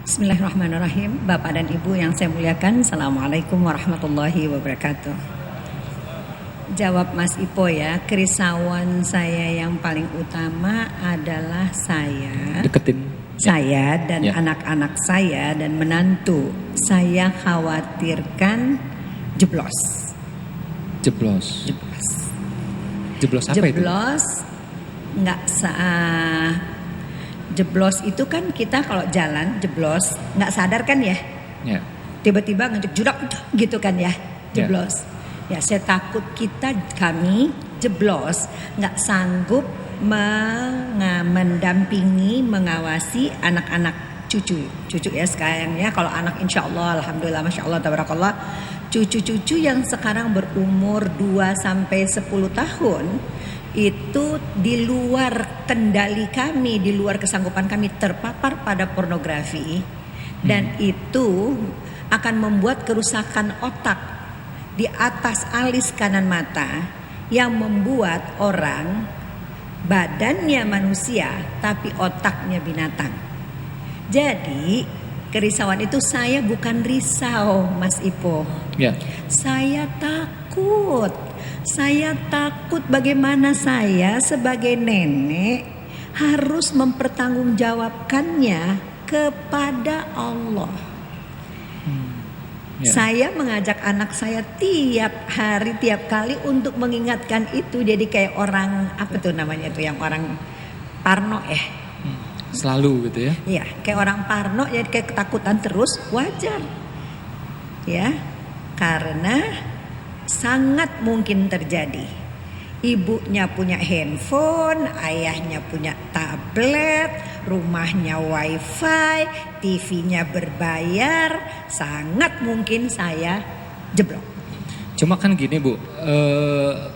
Bismillahirrahmanirrahim. Bapak dan Ibu yang saya muliakan, Assalamualaikum warahmatullahi wabarakatuh. Jawab Mas Ipo ya, kerisauan saya yang paling utama adalah saya dan anak-anak saya dan menantu. Saya khawatirkan jeblos. Jeblos apa itu? Jeblos nggak jeblos itu kan kita kalau jalan jeblos nggak sadar kan ya? Ya. Tiba-tiba ngejek judak gitu kan ya, jeblos. Ya saya takut kami jeblos nggak sanggup mendampingi, mengawasi anak-anak cucu ya sekarang ya. Kalau anak insya Allah, alhamdulillah, masya Allah, tabarakallah, cucu-cucu yang sekarang berumur 2-10 tahun itu di luar kendali kami, di luar kesanggupan kami, terpapar pada pornografi dan itu akan membuat kerusakan otak di atas alis kanan mata yang membuat orang badannya manusia tapi otaknya binatang. Jadi kerisauan itu saya bukan risau Mas Ipo. Ya. Saya takut bagaimana saya sebagai nenek harus mempertanggungjawabkannya kepada Allah. Ya. Saya mengajak anak saya tiap hari, tiap kali untuk mengingatkan itu. Jadi kayak orang, apa tuh namanya tuh, yang orang parno ya. Selalu gitu ya. Iya, kayak orang parno, jadi kayak ketakutan terus, wajar. Ya, karena sangat mungkin terjadi. Ibunya punya handphone, ayahnya punya tablet, rumahnya wifi, TV-nya berbayar, sangat mungkin saya jeblok. Cuma kan gini Bu,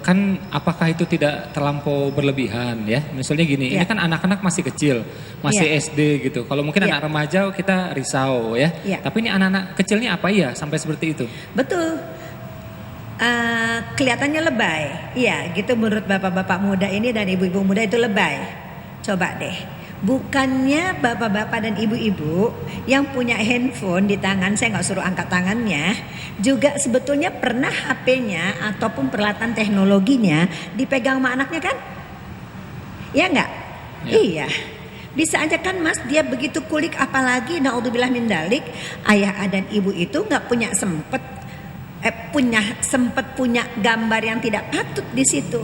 kan apakah itu tidak terlampau berlebihan ya? Misalnya gini, ini kan anak-anak masih kecil, masih SD gitu. Kalau mungkin anak remaja kita risau ya. Tapi ini anak-anak kecilnya apa ya sampai seperti itu? Betul. Kelihatannya lebay. Iya, gitu menurut bapak-bapak muda ini dan ibu-ibu muda itu lebay. Coba deh. Bukannya bapak-bapak dan ibu-ibu yang punya handphone di tangan, saya nggak suruh angkat tangannya, juga sebetulnya pernah HP-nya ataupun peralatan teknologinya dipegang sama anaknya kan? Ya nggak? Ya. Iya. Bisa aja kan Mas, dia begitu kulik, apalagi naudzubillah min dzalik, ayah dan ibu itu nggak punya sempet punya gambar yang tidak patut di situ.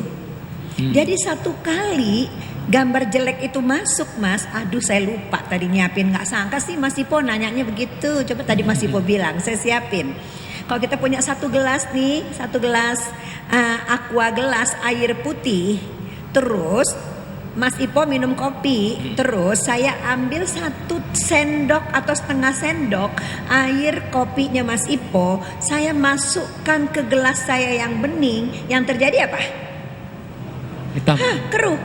Jadi satu kali gambar jelek itu masuk Mas, aduh saya lupa tadi nyiapin, nggak sangka sih Mas Ipo nanyanya begitu. Coba tadi Mas Ipo bilang, saya siapin. Kalau kita punya satu gelas aqua gelas air putih, terus Mas Ipo minum kopi, terus saya ambil 1 sendok atau setengah sendok air kopinya Mas Ipo, saya masukkan ke gelas saya yang bening, yang terjadi apa? Hitam. Keruh.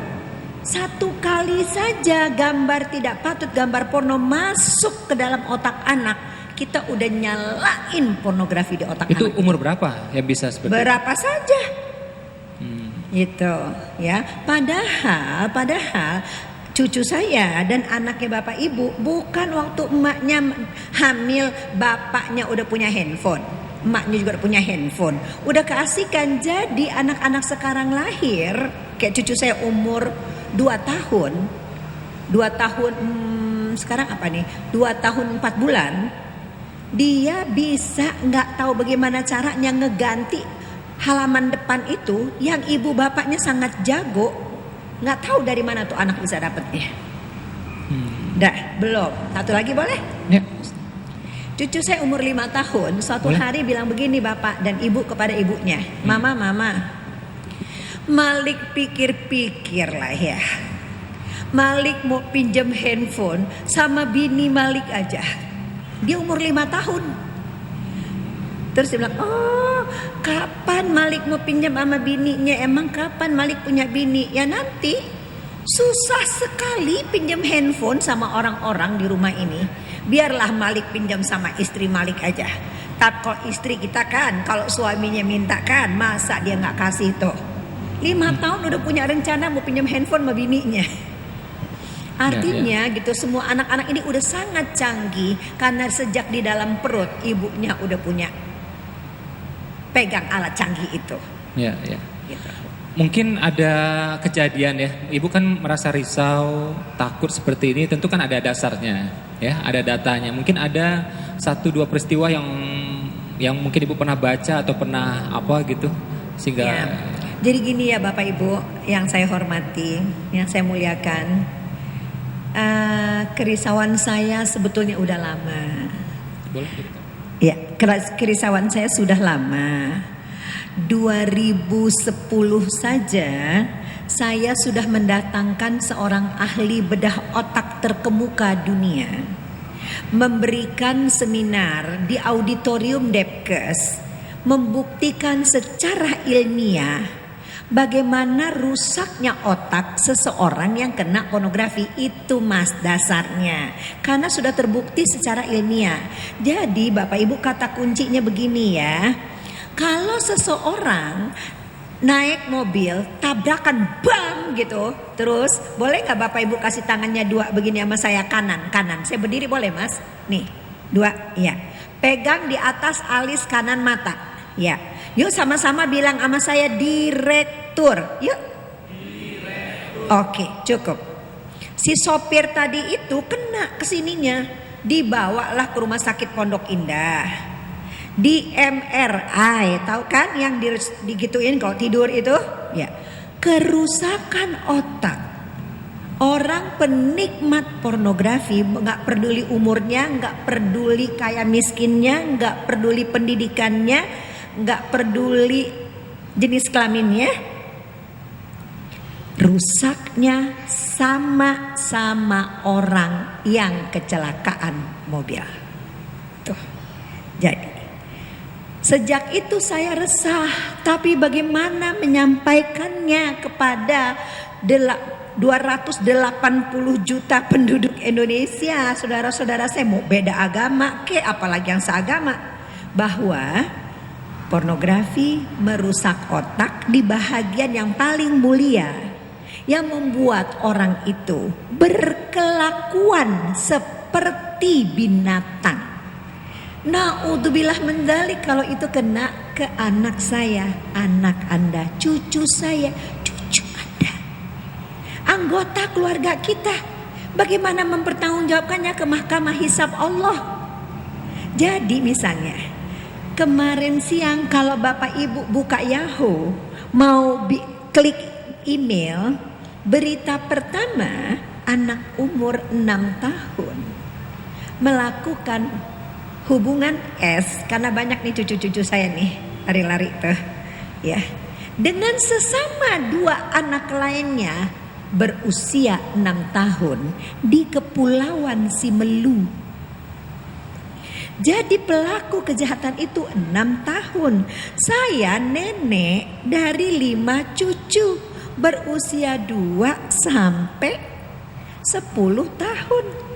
Satu kali saja gambar tidak patut, gambar porno masuk ke dalam otak anak, kita udah nyalain pornografi di otak itu anak. Itu umur berapa yang bisa seperti itu? Berapa saja. Gitu ya. Padahal cucu saya dan anaknya bapak ibu bukan waktu emaknya hamil bapaknya udah punya handphone, emaknya juga udah punya handphone, udah keasikan. Jadi anak-anak sekarang lahir, kayak cucu saya umur 2 tahun sekarang apa nih, 2 tahun 4 bulan, dia bisa nggak tahu bagaimana caranya ngeganti halaman depan itu yang ibu bapaknya sangat jago. Nggak tahu dari mana tuh anak bisa dapetnya. Belum. Satu lagi boleh? Ya. Cucu saya umur 5 tahun suatu hari bilang begini bapak dan ibu kepada ibunya, Mama, Malik pikir-pikir lah ya, Malik mau pinjam handphone sama bini Malik aja. Dia umur 5 tahun. Terus dia bilang, kapan Malik mau pinjam sama bininya? Emang kapan Malik punya bini? Ya nanti. Susah sekali pinjam handphone sama orang-orang di rumah ini. Biarlah Malik pinjam sama istri Malik aja. Tapi kalau istri kita kan, kalau suaminya minta kan, masa dia gak kasih tuh. 5 tahun udah punya rencana mau pinjam handphone sama bininya. Artinya gitu, semua anak-anak ini udah sangat canggih karena sejak di dalam perut ibunya udah punya pegang alat canggih itu. Ya, ya. Gitu. Mungkin ada kejadian ya, ibu kan merasa risau, takut seperti ini, tentu kan ada dasarnya, ya, ada datanya. Mungkin ada 1-2 peristiwa yang mungkin ibu pernah baca atau pernah apa gitu, sehingga. Ya. Jadi gini ya Bapak Ibu yang saya hormati, yang saya muliakan, kerisauan saya sebetulnya udah lama. Boleh? Ya, kerisauan saya sudah lama. 2010 saja saya sudah mendatangkan seorang ahli bedah otak terkemuka dunia, memberikan seminar di auditorium Depkes, membuktikan secara ilmiah bagaimana rusaknya otak seseorang yang kena pornografi. Itu mas dasarnya, karena sudah terbukti secara ilmiah. Jadi Bapak Ibu, kata kuncinya begini ya, kalau seseorang naik mobil tabrakan bang gitu, terus boleh nggak Bapak Ibu kasih tangannya 2 begini sama saya, kanan, saya berdiri boleh mas, nih 2, ya, pegang di atas alis kanan mata, ya, yuk sama-sama bilang sama saya direktur, yuk. Oke, cukup. Si sopir tadi itu kena kesininya, dibawalah ke rumah sakit Pondok Indah. Di MRI, tahu kan yang digituin kalau tidur itu, ya, kerusakan otak. Orang penikmat pornografi, nggak peduli umurnya, nggak peduli kaya miskinnya, nggak peduli pendidikannya, nggak peduli jenis kelaminnya, rusaknya sama-sama orang yang kecelakaan mobil. Tuh, jadi sejak itu saya resah, tapi bagaimana menyampaikannya kepada 280 juta penduduk Indonesia, saudara-saudara saya, mau beda agama apalagi yang seagama, bahwa pornografi merusak otak di bahagian yang paling mulia, yang membuat orang itu berkelakuan seperti binatang. Naudzubillah mendalik kalau itu kena ke anak saya, anak Anda, cucu saya, cucu Anda, anggota keluarga kita. Bagaimana mempertanggungjawabkannya ke mahkamah hisab Allah? Jadi misalnya kemarin siang kalau Bapak Ibu buka Yahoo, mau klik email, berita pertama, anak umur 6 tahun melakukan hubungan es, karena banyak nih cucu-cucu saya nih lari-lari tuh, ya, dengan sesama 2 anak lainnya berusia 6 tahun di Kepulauan Simelu. Jadi pelaku kejahatan itu 6 tahun. Saya nenek dari 5 cucu berusia 2 sampai 10 tahun.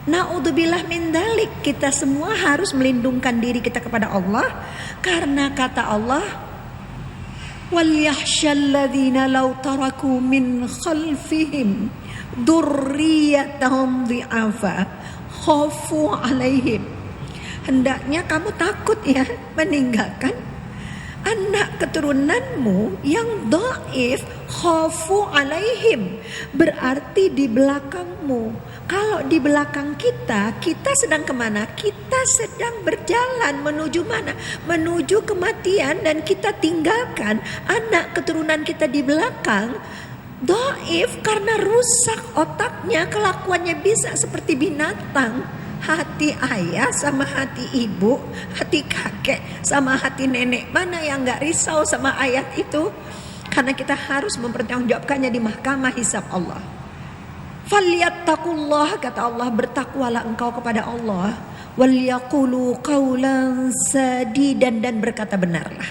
Naudzubillah min dalik, kita semua harus melindungkan diri kita kepada Allah, karena kata Allah, wal yakhshalladzina law taraku min khalfihim dzurriyyatahum dhi'afa khafu 'alaihim. Hendaknya kamu takut ya meninggalkan anak keturunanmu yang dhaif, khafu 'alaihim, berarti di belakangmu. Kalau di belakang kita sedang kemana? Kita sedang berjalan menuju mana? Menuju kematian, dan kita tinggalkan anak keturunan kita di belakang. Dhaif karena rusak otaknya, kelakuannya bisa seperti binatang. Hati ayah sama hati ibu, hati kakek sama hati nenek, mana yang gak risau sama ayat itu? Karena kita harus mempertanggungjawabkannya di mahkamah hisab Allah. Falyattaqullah, kata Allah, bertakwalah engkau kepada Allah, wal yaqulu qaulan sadidan, dan berkata benarlah.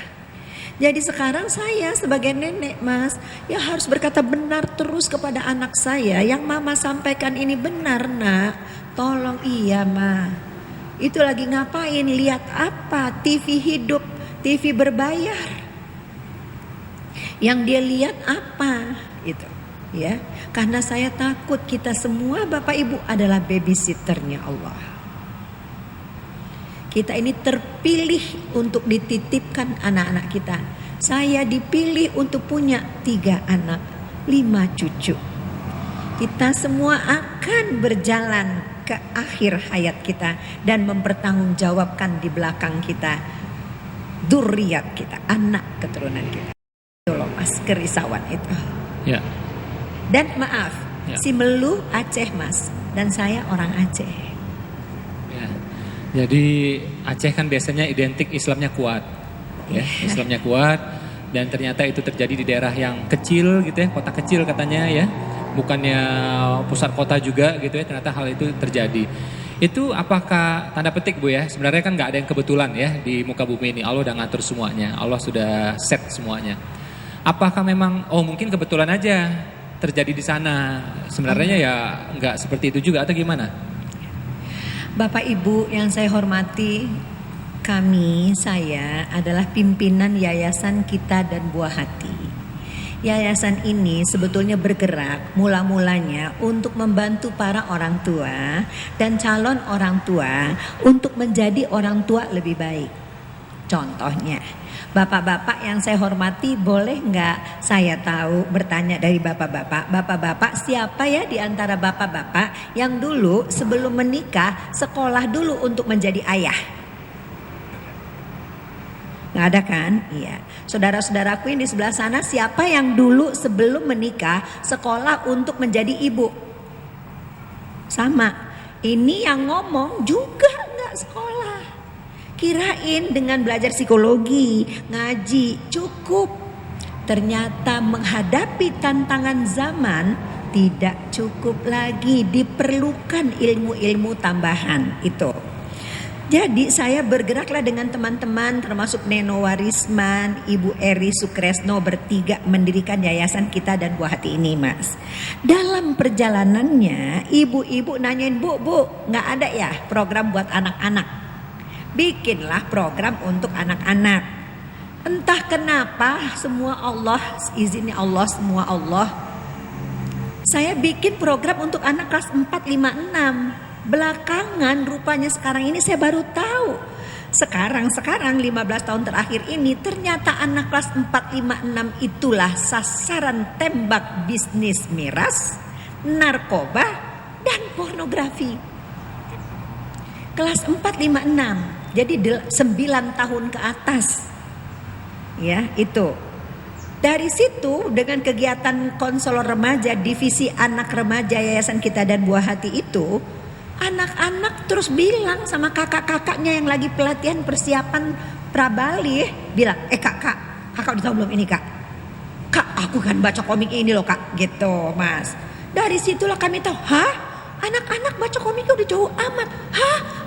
Jadi sekarang saya sebagai nenek mas, ya harus berkata benar terus kepada anak saya. Yang mama sampaikan ini benar nak, tolong. Iya ma, itu lagi ngapain, lihat apa, TV hidup, TV berbayar, yang dia lihat apa itu. Ya, karena saya takut kita semua Bapak Ibu adalah babysitternya Allah. Kita ini terpilih untuk dititipkan anak-anak kita. Saya dipilih untuk punya 3 anak, 5 cucu. Kita semua akan berjalan ke akhir hayat kita dan mempertanggungjawabkan di belakang kita dzurriyyat kita, anak keturunan kita. Itu loh Mas, kerisauan itu. Ya. Dan maaf, Ya. si Melu Aceh Mas, dan saya orang Aceh. Ya. Jadi Aceh kan biasanya identik Islamnya kuat, ya, Islamnya kuat, dan ternyata itu terjadi di daerah yang kecil gitu ya, kota kecil katanya ya, bukannya pusat kota juga gitu ya, ternyata hal itu terjadi. Itu apakah tanda petik Bu ya, sebenarnya kan nggak ada yang kebetulan ya di muka bumi ini, Allah udah ngatur semuanya, Allah sudah set semuanya. Apakah memang, mungkin kebetulan aja terjadi di sana, sebenarnya ya nggak seperti itu juga atau gimana? Bapak Ibu yang saya hormati, saya adalah pimpinan Yayasan Kita dan Buah Hati. Yayasan ini sebetulnya bergerak mula-mulanya untuk membantu para orang tua dan calon orang tua untuk menjadi orang tua lebih baik. Contohnya, bapak-bapak yang saya hormati, boleh nggak saya tahu bertanya dari bapak-bapak? Bapak-bapak siapa ya di antara bapak-bapak yang dulu sebelum menikah sekolah dulu untuk menjadi ayah? Nggak ada kan? Iya. Saudara-saudaraku yang di sebelah sana, siapa yang dulu sebelum menikah sekolah untuk menjadi ibu? Sama. Ini yang ngomong juga nggak sekolah. Kirain dengan belajar psikologi, ngaji cukup. Ternyata menghadapi tantangan zaman tidak cukup lagi, diperlukan ilmu-ilmu tambahan itu. Jadi saya bergeraklah dengan teman-teman termasuk Neno Warisman, Ibu Eri Sukresno bertiga mendirikan Yayasan Kita dan Buah Hati ini Mas. Dalam perjalanannya ibu-ibu nanyain, Bu, nggak ada ya program buat anak-anak? Bikinlah program untuk anak-anak. Entah kenapa semua Allah, izinnya Allah, semua Allah. Saya bikin program untuk anak kelas 4, 5, 6. Belakangan rupanya sekarang ini saya baru tahu. Sekarang 15 tahun terakhir ini ternyata anak kelas 4, 5, 6 itulah sasaran tembak bisnis miras, narkoba, dan pornografi. Kelas 4, 5, 6. Jadi 9 tahun ke atas. Ya, itu. Dari situ dengan kegiatan konselor remaja, divisi anak remaja Yayasan Kita dan Buah Hati itu, anak-anak terus bilang sama kakak-kakaknya yang lagi pelatihan persiapan prabalih, bilang, kakak udah tahu belum ini kak? Kak, aku kan baca komik ini loh kak, gitu Mas. Dari situlah kami tahu, anak-anak baca komiknya udah jauh amat.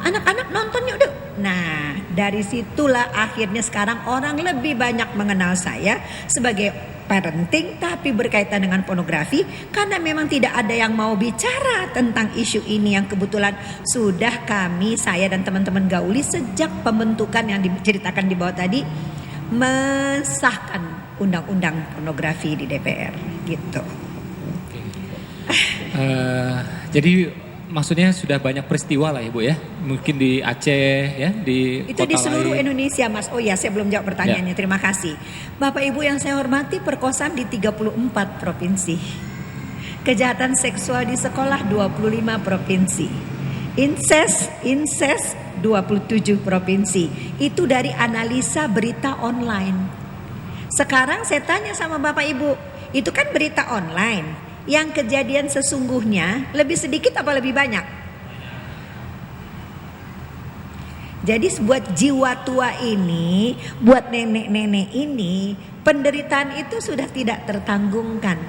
Anak-anak nontonnya udah. Nah, dari situlah akhirnya sekarang orang lebih banyak mengenal saya sebagai parenting tapi berkaitan dengan pornografi, karena memang tidak ada yang mau bicara tentang isu ini yang kebetulan sudah saya dan teman-teman gauli sejak pembentukan yang diceritakan di bawah tadi, mensahkan undang-undang pornografi di DPR gitu. Jadi maksudnya sudah banyak peristiwa lah Ibu ya, mungkin di Aceh ya, di itu kota di seluruh lain. Indonesia Mas. Oh ya, saya belum jawab pertanyaannya. Ya. Terima kasih. Bapak Ibu yang saya hormati, perkosaan di 34 provinsi. Kejahatan seksual di sekolah 25 provinsi. Incest 27 provinsi. Itu dari analisa berita online. Sekarang saya tanya sama Bapak Ibu, itu kan berita online. Yang kejadian sesungguhnya lebih sedikit apa lebih banyak? Jadi buat jiwa tua ini, buat nenek-nenek ini, penderitaan itu sudah tidak tertanggungkan.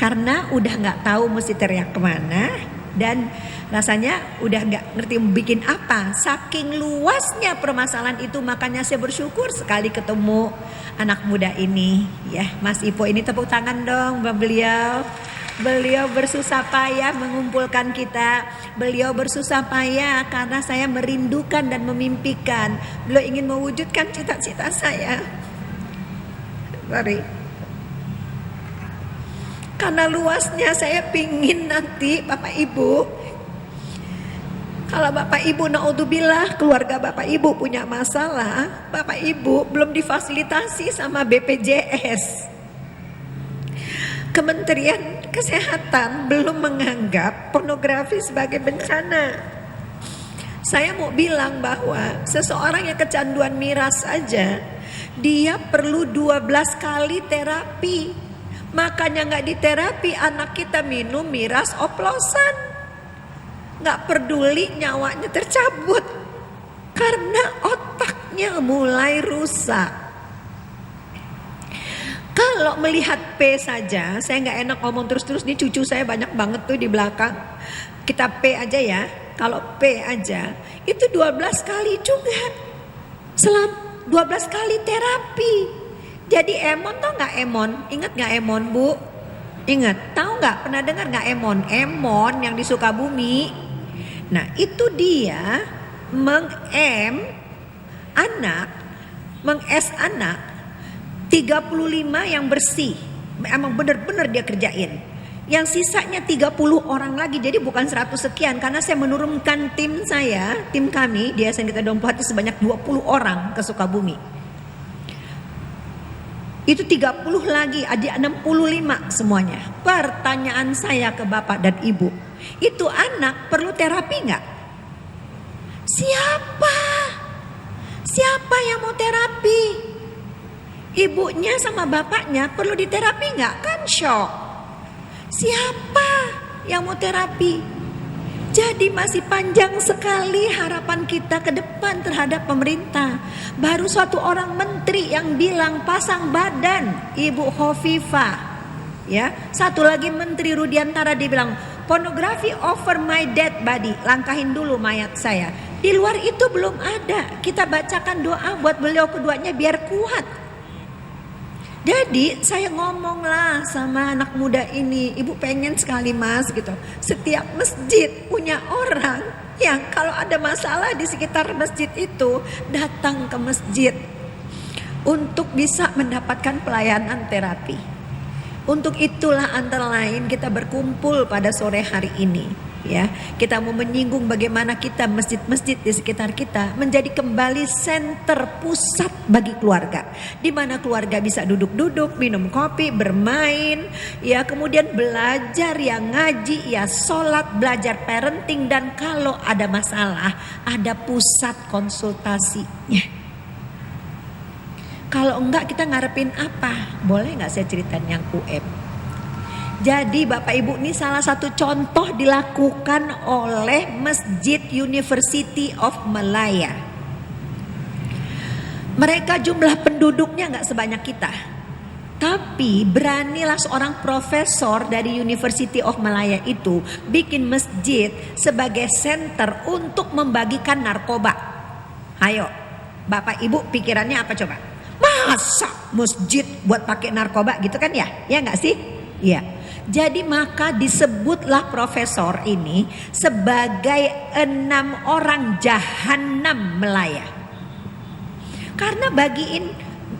Karena udah gak tahu mesti teriak kemana, dan rasanya udah gak ngerti bikin apa. Saking luasnya permasalahan itu, makanya saya bersyukur sekali ketemu anak muda ini ya, Mas Ipo ini, tepuk tangan dong buat beliau. Beliau bersusah payah mengumpulkan kita. Beliau bersusah payah karena saya merindukan dan memimpikan. Beliau ingin mewujudkan cita-cita saya. Sorry. Karena luasnya saya pingin nanti Bapak Ibu, kalau Bapak Ibu naudzubillah keluarga Bapak Ibu punya masalah, Bapak Ibu belum difasilitasi sama BPJS. Kementerian Kesehatan belum menganggap pornografi sebagai bencana. Saya mau bilang bahwa seseorang yang kecanduan miras saja, dia perlu 12 kali terapi. Makanya gak diterapi anak kita minum miras oplosan. Gak peduli nyawanya tercabut, karena otaknya mulai rusak. Kalau melihat P saja, saya gak enak ngomong terus-terus, nih cucu saya banyak banget tuh di belakang. Kita P aja ya, kalau P aja itu 12 kali juga. 12 kali terapi. Jadi Emon tau gak Emon? Ingat gak Emon Bu? Ingat, tahu gak? Pernah dengar gak Emon? Emon yang di Sukabumi. Nah itu dia meng-M anak, meng-S anak 35 yang bersih. Emang bener-bener dia kerjain. Yang sisanya 30 orang lagi, jadi bukan 100 sekian. Karena saya menurunkan tim saya, tim kami di Yayasan Kita Dompo Hati sebanyak 20 orang ke Sukabumi. Itu 30 lagi, ada 65 semuanya. Pertanyaan saya ke Bapak dan Ibu, itu anak perlu terapi gak? Siapa? Siapa yang mau terapi? Ibunya sama bapaknya perlu diterapi gak? Kan shock. Siapa yang mau terapi? Jadi masih panjang sekali harapan kita ke depan terhadap pemerintah. Baru suatu orang menteri yang bilang pasang badan, Ibu Khofifah. Ya, satu lagi menteri Rudiantara dia bilang pornografi over my dead body, langkahin dulu mayat saya. Di luar itu belum ada. Kita bacakan doa buat beliau keduanya biar kuat. Jadi saya ngomonglah sama anak muda ini, ibu pengen sekali mas gitu. Setiap masjid punya orang yang kalau ada masalah di sekitar masjid itu datang ke masjid untuk bisa mendapatkan pelayanan terapi. Untuk itulah antara lain kita berkumpul pada sore hari ini. Ya, kita mau menyinggung bagaimana kita masjid-masjid di sekitar kita menjadi kembali senter pusat bagi keluarga, di mana keluarga bisa duduk-duduk, minum kopi, bermain, ya kemudian belajar, ya ngaji, ya sholat, belajar parenting, dan kalau ada masalah ada pusat konsultasinya. Kalau enggak kita ngarepin apa? Boleh nggak saya ceritain yang UM? Jadi Bapak Ibu, ini salah satu contoh dilakukan oleh Masjid University of Malaya. Mereka jumlah penduduknya nggak sebanyak kita, tapi beranilah seorang profesor dari University of Malaya itu bikin masjid sebagai center untuk membagikan narkoba. Ayo Bapak Ibu, pikirannya apa coba? Masa masjid buat pakai narkoba gitu kan ya? Ya nggak sih? Iya. Jadi maka disebutlah profesor ini sebagai 6 orang jahanam Melaya. Karena bagiin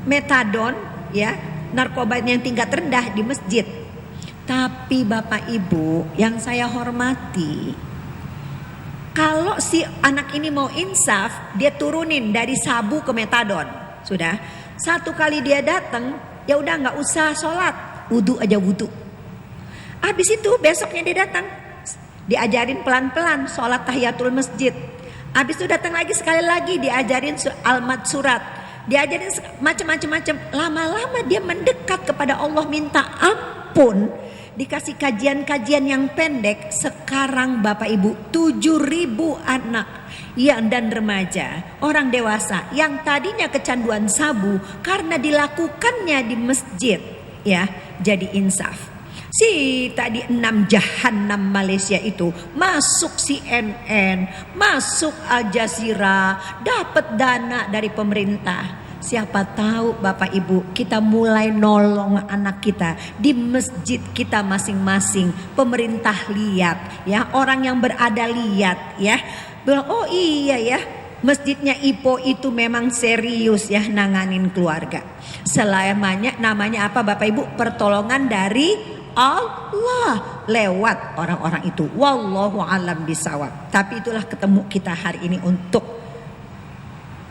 metadon, ya, narkoba yang tingkat rendah di masjid. Tapi Bapak Ibu yang saya hormati, kalau si anak ini mau insaf, dia turunin dari sabu ke metadon. Sudah, satu kali dia datang, ya udah nggak usah sholat, wudu aja wudu. Habis itu besoknya dia datang, diajarin pelan-pelan sholat tahiyatul masjid. Habis itu datang lagi sekali lagi, diajarin almat surat, diajarin macam-macam. Lama-lama dia mendekat kepada Allah, minta ampun, dikasih kajian-kajian yang pendek. Sekarang Bapak Ibu 7.000 anak ya, dan remaja, orang dewasa yang tadinya kecanduan sabu karena dilakukannya di masjid, ya, jadi insaf. Si tadi 6 jahanam Malaysia itu masuk CNN, masuk Al Jazeera, dapat dana dari pemerintah. Siapa tahu Bapak Ibu, kita mulai nolong anak kita di masjid kita masing-masing. Pemerintah lihat, ya, orang yang berada lihat, ya, bilang oh iya ya, masjidnya Ipo itu memang serius ya nanganin keluarga. Selamanya namanya apa Bapak Ibu? Pertolongan dari Allah lewat orang-orang itu. Wallahu alam bisawab. Tapi itulah ketemu kita hari ini untuk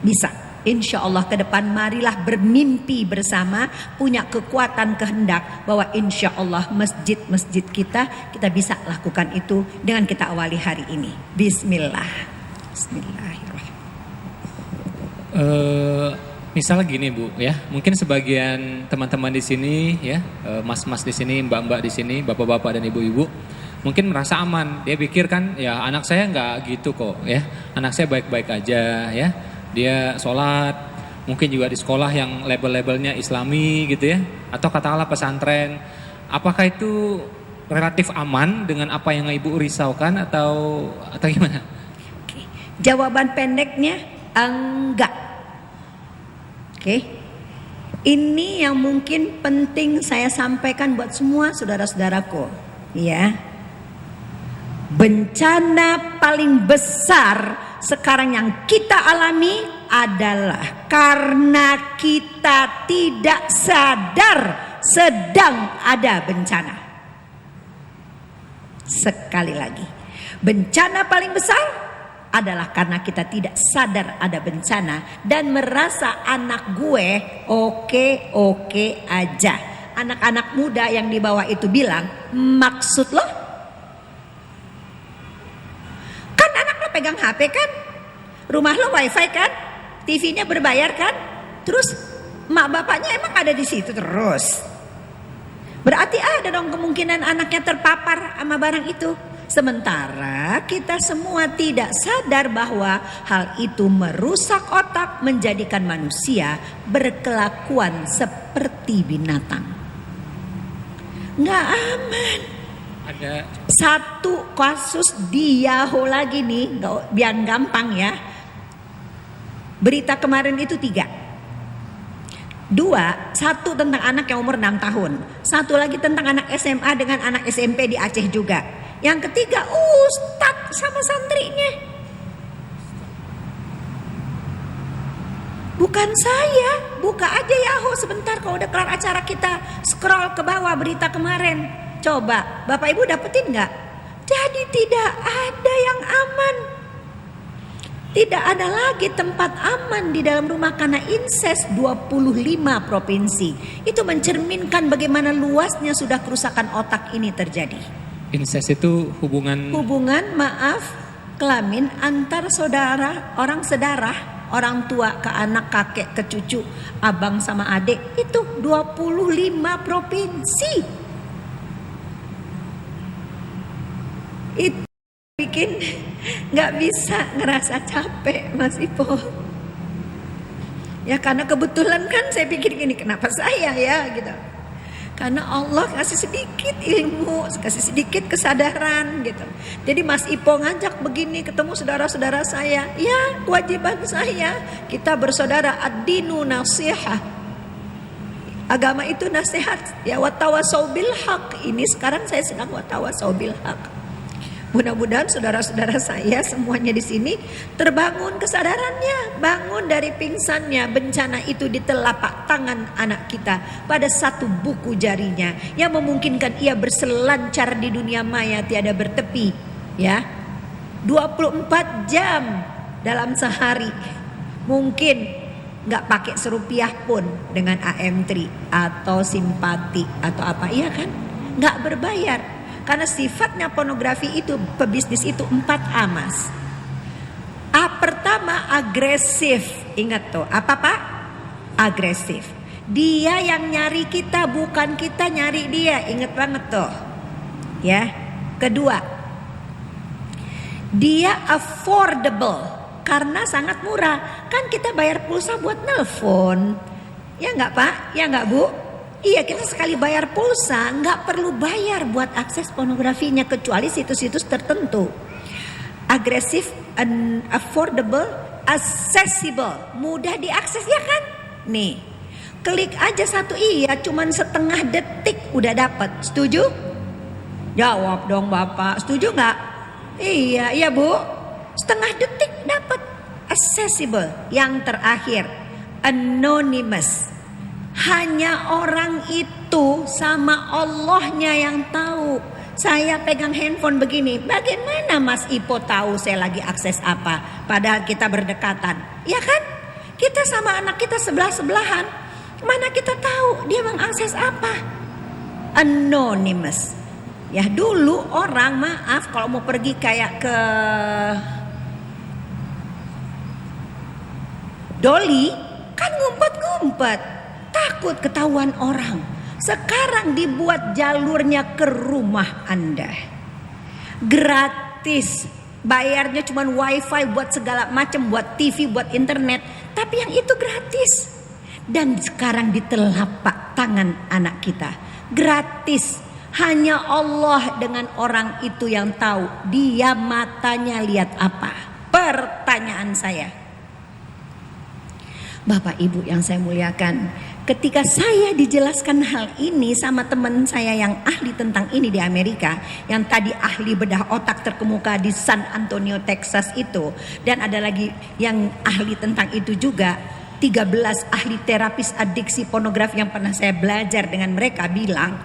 bisa, insya Allah ke depan marilah bermimpi bersama, punya kekuatan kehendak bahwa insya Allah masjid-masjid kita bisa lakukan itu dengan kita awali hari ini. Bismillahirrahmanirrahim. Misalnya gini Bu ya, mungkin sebagian teman-teman di sini ya, mas-mas di sini, mbak-mbak di sini, bapak-bapak dan ibu-ibu mungkin merasa aman. Dia pikir kan ya anak saya nggak gitu kok ya, anak saya baik-baik aja ya. Dia sholat, mungkin juga di sekolah yang label-labelnya Islami gitu ya, atau katakanlah pesantren. Apakah itu relatif aman dengan apa yang ibu risaukan atau gimana? Oke. Jawaban pendeknya enggak. Oke. Ini yang mungkin penting saya sampaikan buat semua saudara-saudaraku, ya. Bencana paling besar sekarang yang kita alami adalah karena kita tidak sadar sedang ada bencana. Sekali lagi, bencana paling besar adalah karena kita tidak sadar ada bencana dan merasa anak gue oke-oke aja. Anak-anak muda yang di bawah itu bilang, maksud lo? Kan anak lo pegang HP kan? Rumah lo wifi kan? TV-nya berbayar kan? Terus mak bapaknya emang ada di situ terus? Berarti ada dong kemungkinan anaknya terpapar sama barang itu. Sementara kita semua tidak sadar bahwa hal itu merusak otak, menjadikan manusia berkelakuan seperti binatang. Nggak aman. Ada satu kasus di Yahoo lagi nih, biar gampang ya. Berita kemarin itu 3. 2, satu tentang anak yang umur 6 tahun. Satu lagi tentang anak SMA dengan anak SMP di Aceh juga. Yang ketiga ustadz sama santrinya. Bukan saya. Buka aja Yahoo sebentar kalau udah kelar acara kita. Scroll ke bawah berita kemarin. Coba Bapak Ibu dapetin gak? Jadi tidak ada yang aman. Tidak ada lagi tempat aman di dalam rumah karena incest 25 provinsi. Itu mencerminkan bagaimana luasnya sudah kerusakan otak ini terjadi. Incest itu hubungan kelamin antar saudara, orang sedarah, orang tua ke anak, kakek ke cucu, abang sama adik. Itu 25 provinsi. Itu bikin nggak bisa ngerasa capek Mas Ipo. Ya karena kebetulan kan saya pikir gini, kenapa saya ya gitu. Karena Allah kasih sedikit ilmu, kasih sedikit kesadaran gitu. Jadi Mas Ipo ngajak begini ketemu saudara-saudara saya. Ya kewajiban saya, kita bersaudara, ad-dinu nasihah. Agama itu nasihat. Ya watawasau bil haq. Ini sekarang saya sedang watawasau bil haq. Mudah-mudahan saudara-saudara saya semuanya di sini terbangun kesadarannya, bangun dari pingsannya. Bencana itu di telapak tangan anak kita pada satu buku jarinya yang memungkinkan ia berselancar di dunia maya tiada bertepi, ya. 24 jam dalam sehari. Mungkin nggak pakai serupiah pun dengan AM3 atau simpati atau apa, iya kan? Nggak berbayar. Karena sifatnya pornografi itu, pebisnis itu 4A Mas. A pertama agresif. Ingat tuh, apa Pak? Agresif. Dia yang nyari kita, bukan kita nyari dia. Ingat banget tuh. Ya. Kedua, dia affordable. Karena sangat murah. Kan kita bayar pulsa buat nelpon. Ya enggak Pak? Ya enggak Bu? Iya, kita sekali bayar pulsa nggak perlu bayar buat akses pornografinya kecuali situs-situs tertentu. Agresif, affordable, accessible, mudah diakses ya kan? Nih, klik aja satu iya, cuman setengah detik udah dapat. Setuju? Jawab dong Bapak, setuju nggak? Iya Bu, setengah detik dapat. Accessible, yang terakhir, anonymous. Hanya orang itu itu sama Allahnya yang tahu. Saya pegang handphone begini, bagaimana Mas Ipo tahu saya lagi akses apa? Padahal kita berdekatan, ya kan? Kita sama anak kita sebelah-sebelahan, mana kita tahu dia mengakses apa? Anonymous. Ya dulu orang maaf kalau mau pergi kayak ke Doli kan ngumpet-ngumpet, takut ketahuan orang. Sekarang dibuat jalurnya ke rumah Anda, gratis. Bayarnya cuma wifi buat segala macam, buat TV, buat internet. Tapi yang itu gratis. Dan sekarang di telapak tangan anak kita, gratis. Hanya Allah dengan orang itu yang tahu dia matanya lihat apa. Pertanyaan saya, Bapak Ibu yang saya muliakan, ketika saya dijelaskan hal ini sama teman saya yang ahli tentang ini di Amerika, yang tadi ahli bedah otak terkemuka di San Antonio, Texas itu, dan ada lagi yang ahli tentang itu juga, 13 ahli terapis adiksi pornografi yang pernah saya belajar dengan mereka bilang,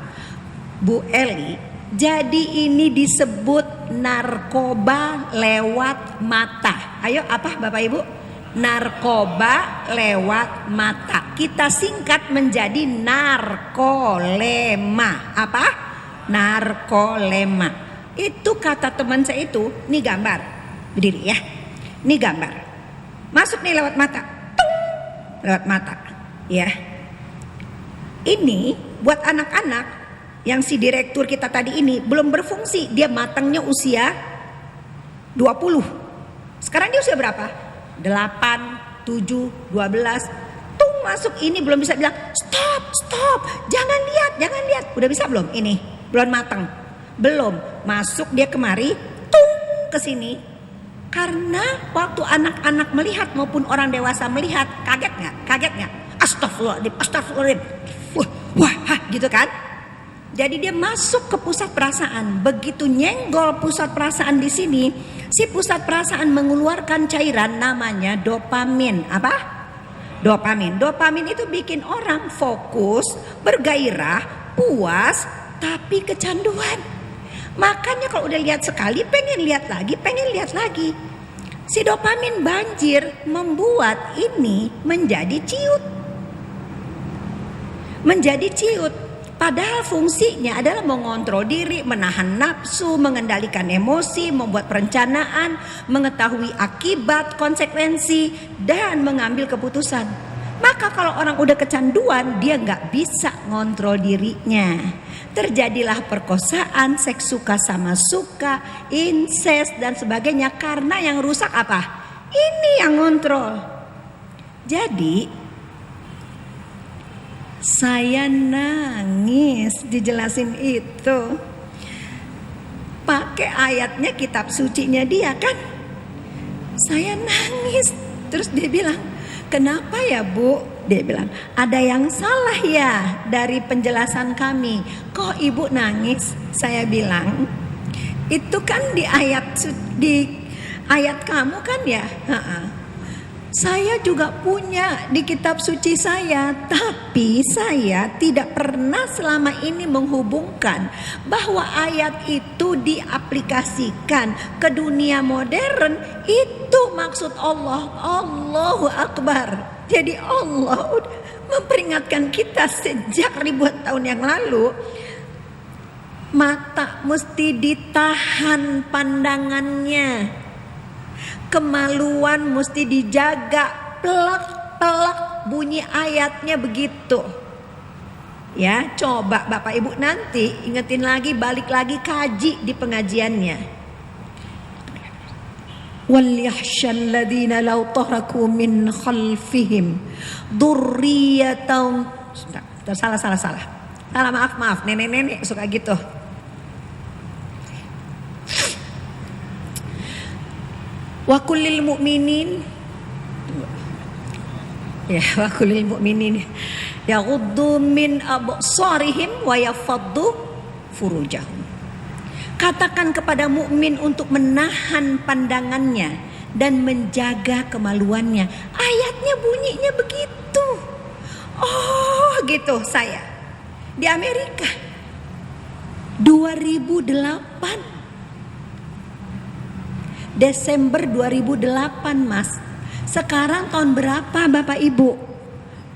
Bu Eli, jadi ini disebut narkoba lewat mata. Ayo apa Bapak Ibu? Narkoba lewat mata. Kita singkat menjadi narkolema. Apa? Narkolema. Itu kata teman saya itu. Nih gambar. Berdiri ya. Nih gambar. Masuk nih lewat mata. Tung. Lewat mata. Ya. Ini buat anak-anak yang si direktur kita tadi ini belum berfungsi. Dia matangnya usia 20. Sekarang dia usia berapa? 8, 7, 12. Tung masuk ini belum bisa bilang stop, jangan lihat. Udah bisa belum? Ini belum matang, belum masuk dia kemari, tung ke sini. Karena waktu anak-anak melihat maupun orang dewasa melihat, kaget nggak? Astagfirullahaladzim, wah, gitu kan? Jadi dia masuk ke pusat perasaan. Begitu nyenggol pusat perasaan di sini, si pusat perasaan mengeluarkan cairan namanya dopamin. Apa? Dopamin. Dopamin itu bikin orang fokus, bergairah, puas, tapi kecanduan. Makanya kalau udah lihat sekali, pengen lihat lagi. Si dopamin banjir membuat ini menjadi ciut. Padahal fungsinya adalah mengontrol diri, menahan nafsu, mengendalikan emosi, membuat perencanaan, mengetahui akibat, konsekuensi, dan mengambil keputusan. Maka kalau orang udah kecanduan, dia nggak bisa ngontrol dirinya. Terjadilah perkosaan, seks suka sama suka, incest dan sebagainya. Karena yang rusak apa? Ini yang ngontrol. Jadi saya nangis dijelasin itu. Pakai ayatnya kitab sucinya dia kan. Saya nangis. Terus dia bilang, kenapa ya Bu? Dia bilang, ada yang salah ya dari penjelasan kami. Kok Ibu nangis? Saya bilang, itu kan di ayat kamu kan ya. Saya juga punya di kitab suci saya, tapi saya tidak pernah selama ini menghubungkan bahwa ayat itu diaplikasikan ke dunia modern. Itu maksud Allah. Allahu Akbar. Jadi Allah memperingatkan kita sejak ribuan tahun yang lalu. Mata mesti ditahan pandangannya. Kemaluan mesti dijaga, pelak bunyi ayatnya begitu. Ya, coba Bapak Ibu nanti ingetin lagi, balik lagi kaji di pengajiannya. Wal yahsyal ladzina law taraku min khalfihim dzurriyyatan. Salah. Maaf, nenek-nenek suka gitu. Wa kullil mu'minin yaghuddu min absarihim wa yafaddu furujahum. Katakan kepada mukmin untuk menahan pandangannya dan menjaga kemaluannya. Ayatnya bunyinya begitu. Oh, gitu saya. di Amerika. 2008. Desember 2008, Mas. Sekarang tahun berapa Bapak Ibu?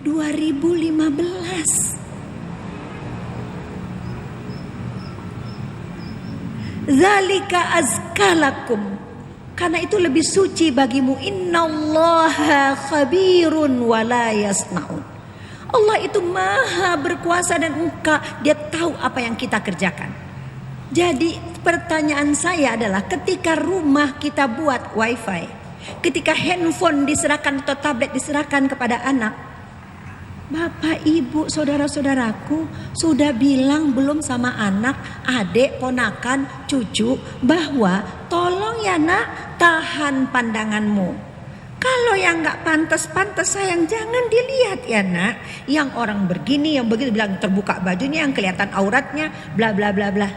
2015. Zalika azkalakum. Karena itu lebih suci bagimu. Innallaha khabirun wala yasnaun. Allah itu maha berkuasa dan dia tahu apa yang kita kerjakan. Jadi pertanyaan saya adalah ketika rumah kita buat wifi, ketika handphone diserahkan atau tablet diserahkan kepada anak, Bapak, Ibu, saudara-saudaraku sudah bilang belum sama anak, adik, ponakan, cucu bahwa tolong ya nak, tahan pandanganmu. Kalau yang gak pantas-pantas sayang jangan dilihat ya nak. Yang orang begini, yang begitu bilang terbuka bajunya, yang kelihatan auratnya, bla bla bla bla.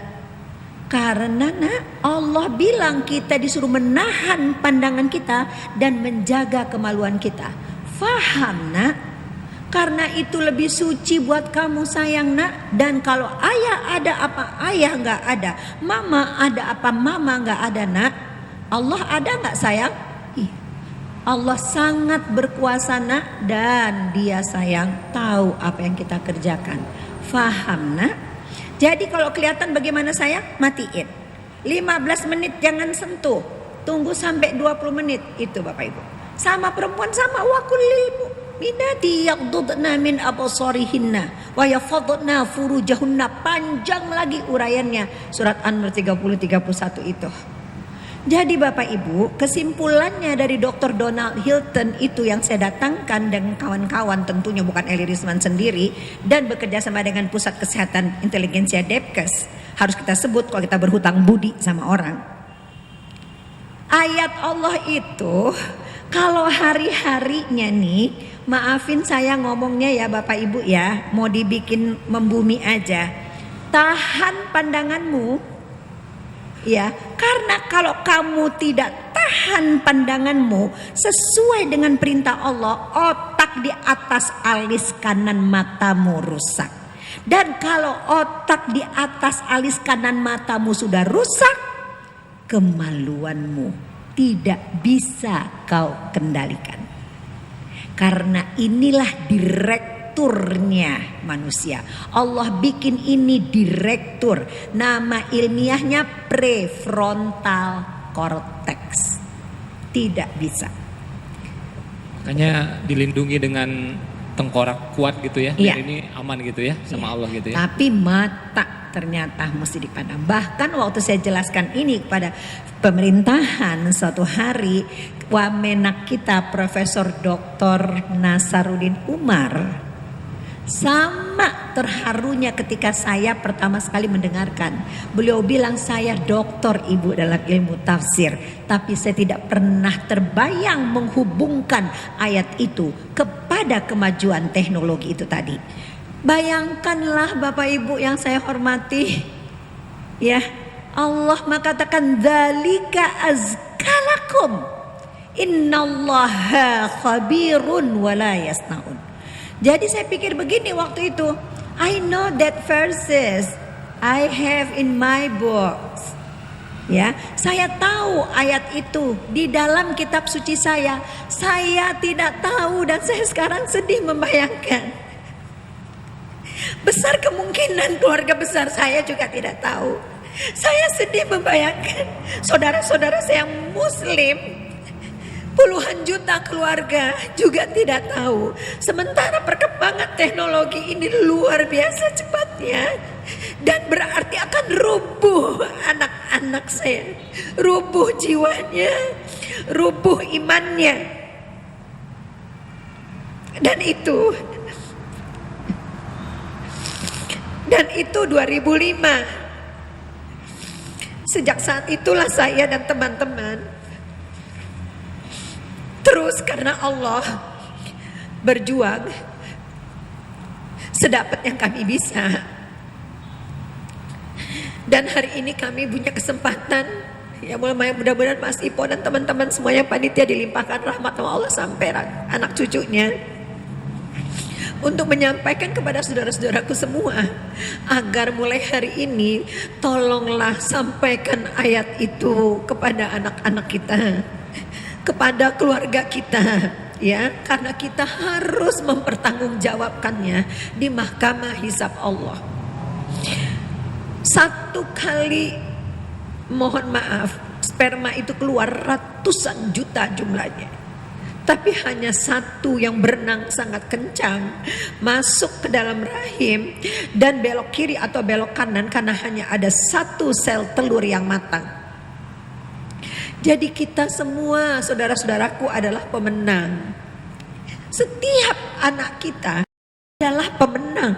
Karena nak, Allah bilang kita disuruh menahan pandangan kita dan menjaga kemaluan kita. Faham nak? Karena itu lebih suci buat kamu sayang nak. Dan kalau ayah ada apa ayah gak ada, mama ada apa mama gak ada nak. Allah ada gak sayang? Allah sangat berkuasa nak. Dan dia sayang tahu apa yang kita kerjakan. Faham nak? Jadi kalau kelihatan bagaimana sayang, matiin. 15 menit jangan sentuh. Tunggu sampai 20 menit. Itu Bapak Ibu. Sama perempuan sama wakulil minati yaghdudna min absarihinna wa yafadna furujahunna. Panjang lagi uraiannya surat An-Nur 30-31 itu. Jadi Bapak Ibu, kesimpulannya dari Dr. Donald Hilton itu yang saya datangkan dengan kawan-kawan, tentunya bukan Eli Risman sendiri, dan bekerja sama dengan Pusat Kesehatan Inteligensia Depkes. Harus kita sebut kalau kita berhutang budi sama orang. Ayat Allah itu kalau hari-harinya nih, maafin saya ngomongnya ya Bapak Ibu ya, mau dibikin membumi aja. Tahan pandanganmu. Ya, karena kalau kamu tidak tahan pandanganmu sesuai dengan perintah Allah, otak di atas alis kanan matamu rusak. Dan kalau otak di atas alis kanan matamu sudah rusak, kemaluanmu tidak bisa kau kendalikan. Karena inilah direkturnya manusia. Allah bikin ini direktur. Nama ilmiahnya prefrontal cortex. Tidak bisa. Makanya dilindungi dengan tengkorak kuat gitu ya. Iya. Ini aman gitu ya sama Allah gitu ya. Tapi mata ternyata mesti dipandang. Bahkan waktu saya jelaskan ini kepada pemerintahan suatu hari, Wamenak kita Profesor Dr. Nasaruddin Umar sama terharunya ketika saya pertama sekali mendengarkan. Beliau bilang saya doktor ibu dalam ilmu tafsir, tapi saya tidak pernah terbayang menghubungkan ayat itu kepada kemajuan teknologi itu tadi. Bayangkanlah Bapak Ibu yang saya hormati, ya Allah mengatakan dzalika azkalakum innallaha khabirun wala yasnaun. Jadi saya pikir begini waktu itu, I know that verses I have in my books. Ya, saya tahu ayat itu di dalam kitab suci saya. Saya tidak tahu dan saya sekarang sedih membayangkan. Besar kemungkinan keluarga besar saya juga tidak tahu. Saya sedih membayangkan saudara-saudara saya yang muslim, puluhan juta keluarga juga tidak tahu. Sementara perkembangan teknologi ini luar biasa cepatnya. Dan berarti akan rubuh anak-anak saya. Rubuh jiwanya. Rubuh imannya. Dan itu 2005. Sejak saat itulah saya dan teman-teman terus karena Allah berjuang sedapat yang kami bisa. Dan hari ini kami punya kesempatan, ya mudah-mudahan Mas Ipo dan teman-teman semuanya panitia dilimpahkan rahmat Allah sampai anak cucunya. untuk menyampaikan kepada saudara-saudaraku semua agar mulai hari ini tolonglah sampaikan ayat itu kepada anak-anak kita, kepada keluarga kita, ya, karena kita harus mempertanggungjawabkannya di mahkamah hisab Allah. Satu kali, mohon maaf, sperma itu keluar ratusan juta jumlahnya, tapi hanya satu yang berenang sangat kencang masuk ke dalam rahim dan belok kiri atau belok kanan karena hanya ada satu sel telur yang matang. Jadi kita semua, saudara-saudaraku, adalah pemenang. Setiap anak kita adalah pemenang.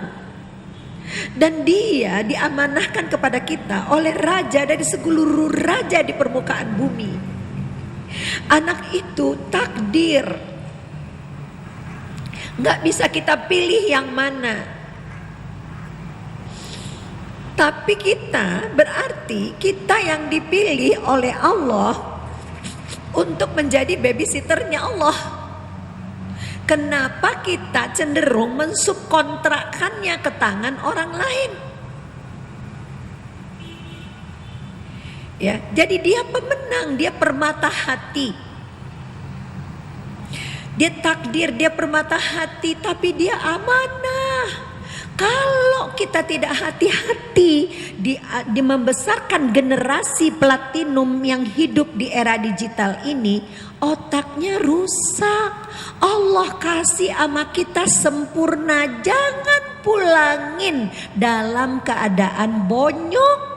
Dan dia diamanahkan kepada kita oleh raja dari seluruh raja di permukaan bumi. Anak itu takdir, gak bisa kita pilih yang mana. Tapi kita, berarti kita yang dipilih oleh Allah untuk menjadi babysitternya Allah. Kenapa kita cenderung mensubkontrakkannya ke tangan orang lain? Ya, jadi dia pemenang, dia permata hati. Dia takdir, dia permata hati, tapi dia amanah. Kalau kita tidak hati-hati di membesarkan generasi platinum yang hidup di era digital ini, otaknya rusak. Allah kasih sama kita sempurna, jangan pulangin dalam keadaan bonyok.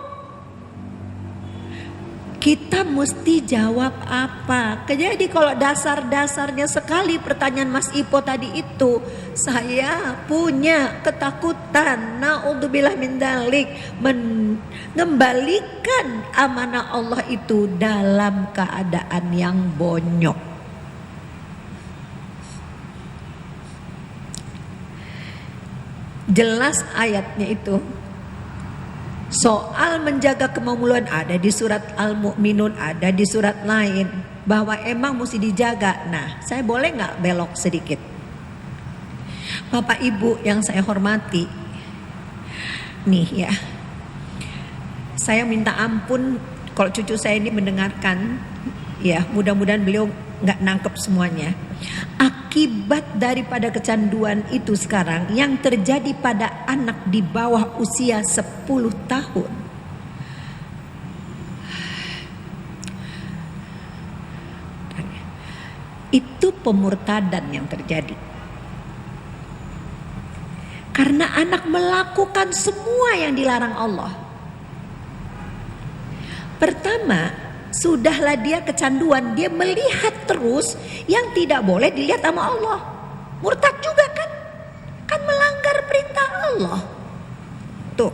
Kita mesti jawab apa? Jadi kalau dasar-dasarnya sekali pertanyaan Mas Ipo tadi itu, saya punya ketakutan, naudzubillah min dzalik, mengembalikan amanah Allah itu dalam keadaan yang bonyok. Jelas ayatnya itu. Soal menjaga kemaluan ada di surat Al-Mu'minun, ada di surat lain, bahwa emang mesti dijaga. Nah, saya boleh gak belok sedikit? Bapak Ibu yang saya hormati, nih ya, saya minta ampun kalau cucu saya ini mendengarkan, ya mudah-mudahan beliau gak nangkep semuanya. Akibat daripada kecanduan itu sekarang yang terjadi pada anak di bawah usia 10 tahun. Itu pemurtadan yang terjadi. Karena anak melakukan semua yang dilarang Allah. Pertama, sudahlah dia kecanduan, dia melihat terus yang tidak boleh dilihat sama Allah. Murtad juga kan? Kan melanggar perintah Allah. Tuh,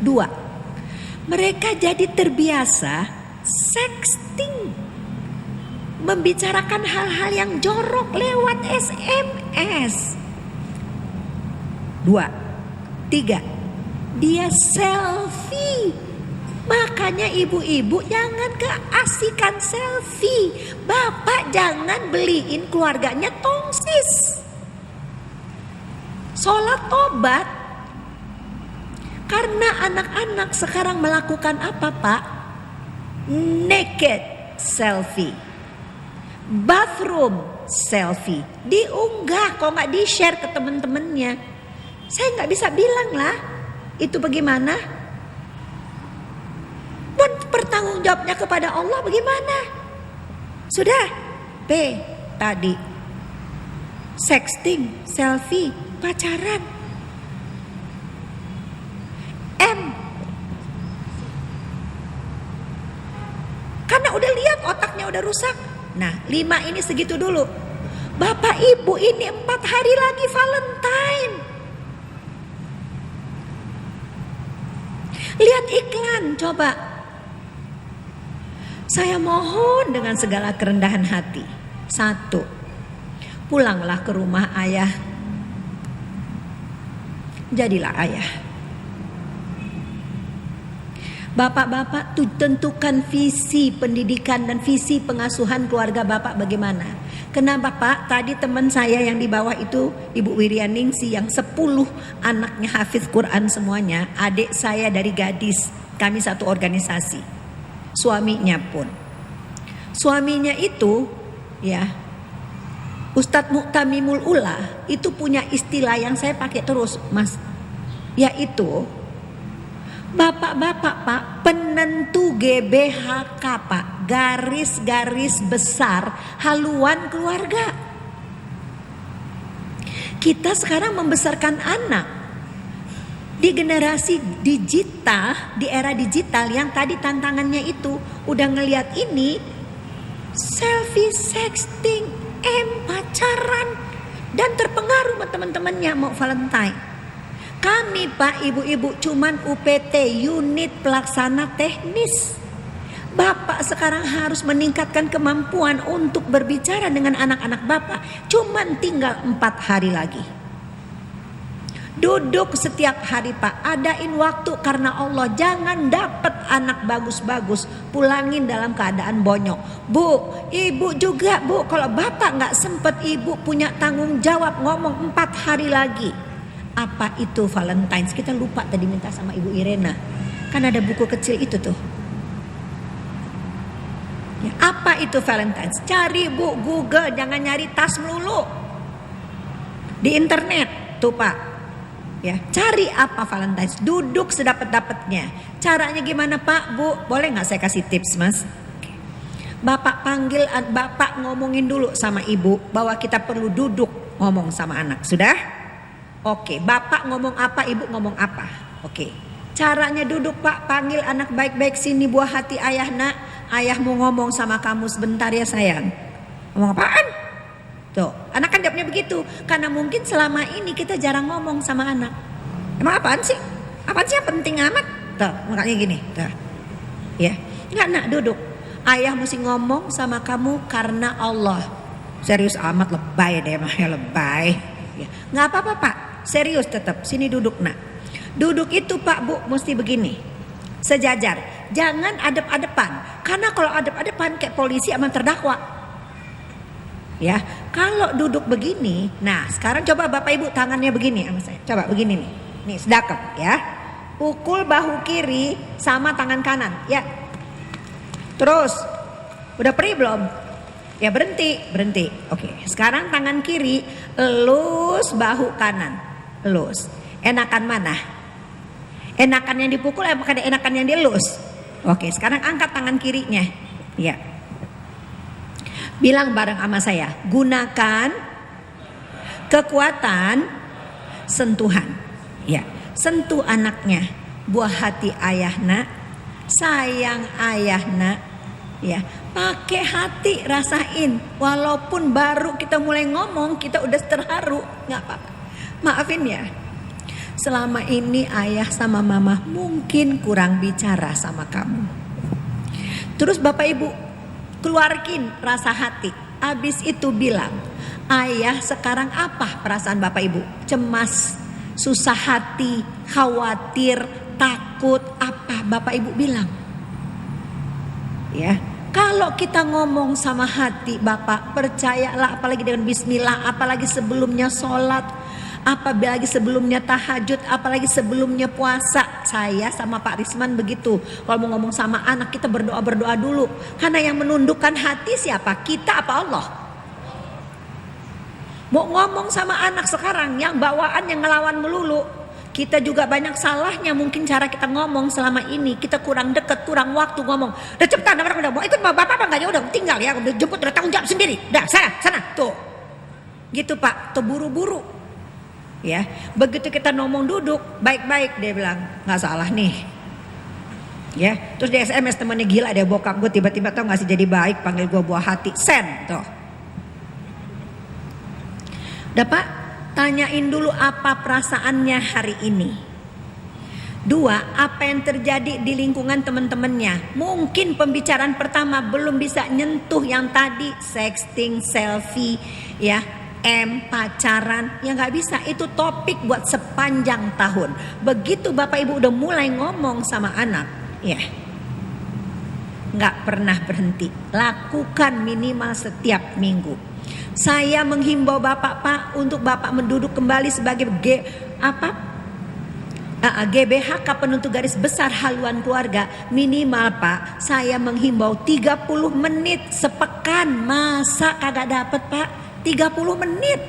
2. Mereka jadi terbiasa sexting, membicarakan hal-hal yang jorok lewat SMS. 2. 3. Dia selfie. Makanya ibu-ibu jangan keasikan selfie. Bapak jangan beliin keluarganya tongsis. Sholat tobat. Karena anak-anak sekarang melakukan apa, Pak? Naked selfie. Bathroom selfie. Diunggah, kok gak di-share ke temen-temennya. Saya gak bisa bilang lah itu bagaimana. Dan pertanggung jawabnya kepada Allah bagaimana? Sudah, P tadi. Sexting, selfie, pacaran. M. Karena udah lihat otaknya udah rusak. Nah, 5 ini segitu dulu. Bapak Ibu, ini 4 hari lagi Valentine. Lihat iklan, coba. Saya mohon dengan segala kerendahan hati. 1. Pulanglah ke rumah ayah. Jadilah ayah. Bapak-bapak tuh tentukan visi pendidikan dan visi pengasuhan keluarga bapak bagaimana. Kenapa Pak? Tadi teman saya yang di bawah itu Ibu Wiryaningsi yang 10 anaknya hafiz Quran semuanya. Adik saya dari Gadis, kami satu organisasi. Suaminya pun. Suaminya itu ya Ustadz Mu'tamimul Ula itu punya istilah yang saya pakai terus Mas. Yaitu bapak-bapak Pak, penentu GBHK Pak, garis-garis besar haluan keluarga. Kita sekarang membesarkan anak di generasi digital, di era digital yang tadi tantangannya itu udah ngelihat ini selfie, sexting, pacaran dan terpengaruh sama teman-temannya mau Valentine. Kami Pak ibu-ibu cuman UPT, unit pelaksana teknis. Bapak sekarang harus meningkatkan kemampuan untuk berbicara dengan anak-anak bapak. Cuman tinggal 4 hari lagi. Duduk setiap hari Pak, adain waktu karena Allah. Jangan dapat anak bagus-bagus pulangin dalam keadaan bonyok. Bu, ibu juga Bu, kalau bapak gak sempet, ibu punya tanggung jawab ngomong 4 hari lagi. Apa itu Valentine's? Kita lupa tadi minta sama Ibu Irena. Kan ada buku kecil itu tuh. Ya, apa itu Valentine's? Cari Bu, Google, jangan nyari tas melulu. Di internet tuh Pak. Ya, cari apa Valentine's? Duduk sedapat-dapatnya. Caranya gimana Pak, Bu? Boleh nggak saya kasih tips Mas? Bapak panggil, bapak ngomongin dulu sama ibu bahwa kita perlu duduk ngomong sama anak. Sudah? Oke, bapak ngomong apa, ibu ngomong apa. Oke, caranya duduk Pak, panggil anak baik-baik, sini buah hati ayah nak. Ayah mau ngomong sama kamu sebentar ya sayang. Ngomong apaan? Tuh, anak kan jawabnya begitu. Karena mungkin selama ini kita jarang ngomong sama anak. Emang apaan sih? Apaan sih yang penting amat? Tuh, makanya gini. Tuh. Ya, nggak nak duduk. Ayah mesti ngomong sama kamu karena Allah. Serius amat, lebay deh mah ya, lebay. Ya, nggak apa-apa Pak. Serius tetap, sini duduk nak. Duduk itu Pak Bu mesti begini, sejajar, jangan adep-adepan. Karena kalau adep-adepan kayak polisi sama terdakwa. Ya, kalau duduk begini, nah sekarang coba Bapak Ibu tangannya begini sama saya. Coba begini nih, nih sedekap ya. Pukul bahu kiri sama tangan kanan, ya. Terus, udah perih belum? Ya berhenti. Oke, sekarang tangan kiri elus bahu kanan. Elus. Enakan mana? Enakan yang dipukul apa enakan yang dielus? Oke, sekarang angkat tangan kirinya. Ya. Bilang bareng sama saya, gunakan kekuatan sentuhan. Ya, sentuh anaknya. Buah hati ayah nak, sayang ayah nak. Ya, pakai hati rasain. Walaupun baru kita mulai ngomong, kita udah terharu, nggak apa-apa. Maafin ya, selama ini ayah sama mama mungkin kurang bicara sama kamu. Terus Bapak Ibu keluarkin rasa hati. Abis itu bilang, ayah sekarang apa perasaan Bapak Ibu? Cemas, susah hati, khawatir, takut, apa Bapak Ibu bilang? Ya, kalau kita ngomong sama hati Bapak, percayalah, apalagi dengan bismillah, apalagi sebelumnya sholat, apalagi sebelumnya tahajud, apalagi sebelumnya puasa. Saya sama Pak Risman begitu. Kalau mau ngomong sama anak, kita berdoa dulu. Karena yang menundukkan hati siapa? Kita apa Allah? Mau ngomong sama anak sekarang yang bawaan yang ngelawan melulu, kita juga banyak salahnya. Mungkin cara kita ngomong selama ini, kita kurang dekat, kurang waktu ngomong. Udah cepetan, udah mau ikut bapak nggak ya, udah tinggal ya, udah jemput, udah tanggung jawab sendiri. Udah sana tuh. Gitu Pak, tuh buru-buru. Ya, begitu kita ngomong duduk baik-baik, dia bilang nggak salah nih. Ya, terus di SMS temannya, gila deh bokap gue tiba-tiba tau nggak sih jadi baik, panggil gue buah hati, send tuh. Udah Pak, tanyain dulu apa perasaannya hari ini. 2, apa yang terjadi di lingkungan teman-temannya. Mungkin pembicaraan pertama belum bisa nyentuh yang tadi sexting, selfie, ya. Pacaran, ya nggak bisa. Itu topik buat sepanjang tahun. Begitu Bapak Ibu udah mulai ngomong sama anak, Ya, nggak pernah berhenti. Lakukan minimal setiap minggu. Saya menghimbau Bapak, Pak, untuk Bapak menduduk kembali sebagai GBHK penuntut garis besar haluan keluarga. Minimal, Pak, saya menghimbau 30 menit sepekan. Masa kagak dapet, Pak? 30 menit.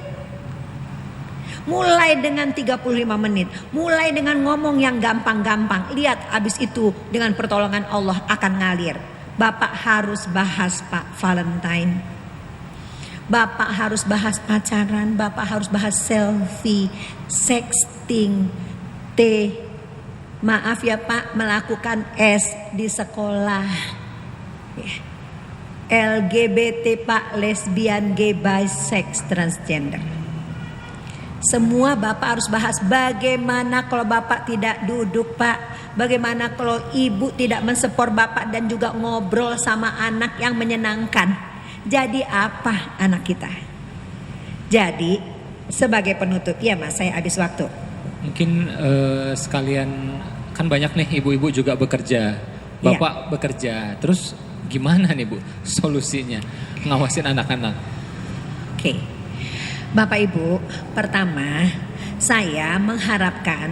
Mulai dengan 35 menit. Mulai dengan ngomong yang gampang-gampang. Lihat, abis itu dengan pertolongan Allah akan ngalir. Bapak harus bahas, Pak, Valentine. Bapak harus bahas pacaran. Bapak harus bahas selfie, sexting, maaf ya Pak, melakukan S di sekolah. LGBT Pak, lesbian, gay, bisex, transgender. Semua Bapak harus bahas. Bagaimana kalau Bapak tidak duduk, Pak? Bagaimana kalau ibu tidak mensupport Bapak dan juga ngobrol sama anak yang menyenangkan? Jadi apa anak kita? Jadi sebagai penutup, ya Mas, saya habis waktu. Mungkin sekalian, kan banyak nih ibu-ibu juga bekerja, Bapak bekerja. Terus gimana nih Bu solusinya ngawasin anak-anak? Oke. Bapak Ibu, pertama saya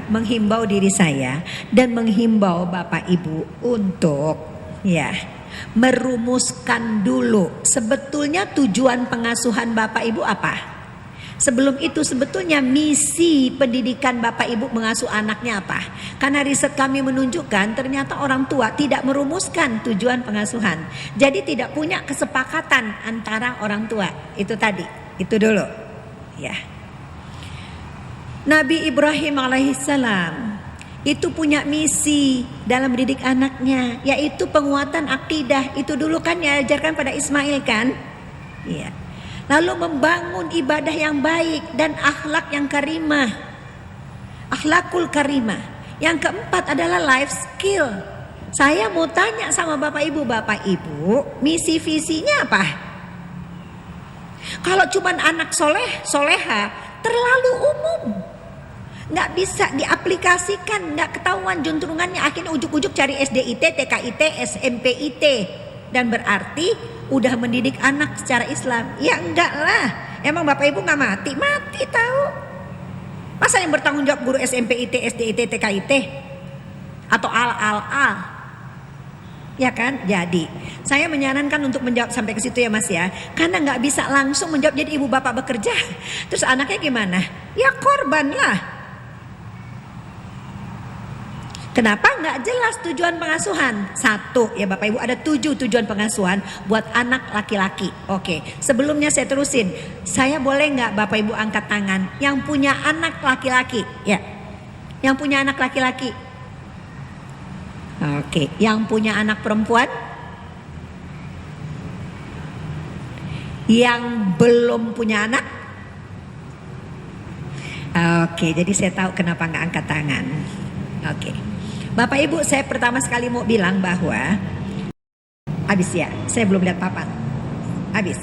menghimbau diri saya dan menghimbau Bapak Ibu untuk merumuskan dulu sebetulnya tujuan pengasuhan Bapak Ibu apa. Sebelum itu sebetulnya misi pendidikan Bapak Ibu mengasuh anaknya apa. Karena riset kami menunjukkan ternyata orang tua tidak merumuskan tujuan pengasuhan. Jadi tidak punya kesepakatan antara orang tua. Itu tadi, itu dulu. Ya. Nabi Ibrahim alaihissalam itu punya misi dalam mendidik anaknya, yaitu penguatan akidah. Itu dulu kan diajarkan pada Ismail kan? Iya. Lalu membangun ibadah yang baik dan akhlak yang karimah. Akhlakul karimah. Yang keempat adalah life skill. Saya mau tanya sama Bapak Ibu, misi visinya apa? Kalau cuman anak soleha, terlalu umum. Nggak bisa diaplikasikan, nggak ketahuan juntrungannya, akhirnya ujuk-ujuk cari SDIT, TKIT, SMPIT, dan berarti udah mendidik anak secara Islam. Ya enggak lah, emang Bapak Ibu nggak mati tahu. Masa yang bertanggung jawab guru SMPIT, SDIT, TKIT atau al, ya kan? Jadi saya menyarankan untuk menjawab sampai ke situ ya Mas ya, karena nggak bisa langsung menjawab. Jadi ibu bapak bekerja, terus anaknya gimana? Ya korban lah. Kenapa nggak jelas tujuan pengasuhan? 1, ya Bapak Ibu, ada 7 tujuan pengasuhan buat anak laki-laki. Oke, sebelumnya saya terusin. Saya boleh nggak Bapak Ibu angkat tangan yang punya anak laki-laki? Ya, yang punya anak laki-laki. Oke, yang punya anak perempuan? Yang belum punya anak? Oke, jadi saya tahu kenapa nggak angkat tangan. Oke. Bapak Ibu, saya pertama sekali mau bilang bahwa habis ya, saya belum lihat papan. Habis.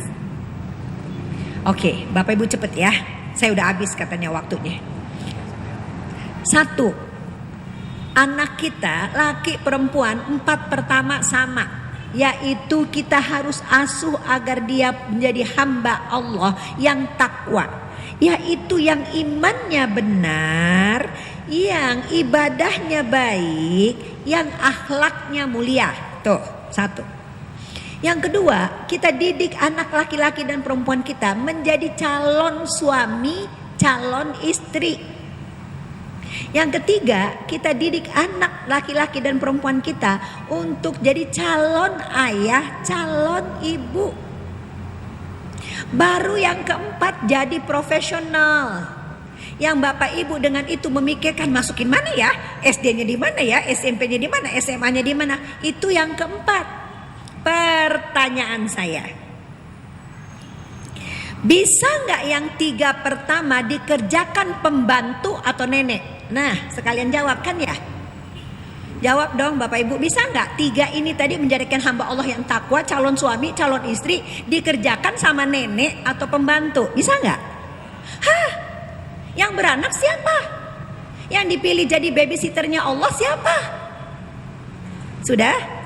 Oke, Bapak Ibu cepet ya. Saya udah habis katanya waktunya. 1. Anak kita, laki perempuan, 4 pertama sama. Yaitu kita harus asuh agar dia menjadi hamba Allah yang takwa. Yaitu yang imannya benar, yang ibadahnya baik, yang akhlaknya mulia. Tuh, 1. Yang kedua, kita didik anak laki-laki dan perempuan kita menjadi calon suami, calon istri. Yang ketiga, kita didik anak laki-laki dan perempuan kita untuk jadi calon ayah, calon ibu. Baru yang keempat, jadi profesional. Yang Bapak Ibu dengan itu memikirkan masukin mana ya, SD-nya di mana ya, SMP-nya di mana, SMA-nya di mana. Itu yang keempat. Pertanyaan saya, bisa nggak yang 3 pertama dikerjakan pembantu atau nenek? Nah, sekalian jawab kan ya. Jawab dong Bapak Ibu, bisa nggak 3 ini tadi menjadikan hamba Allah yang takwa, calon suami, calon istri, dikerjakan sama nenek atau pembantu? Bisa nggak? Hah? Yang beranak siapa? Yang dipilih jadi babysitternya Allah siapa? Sudah?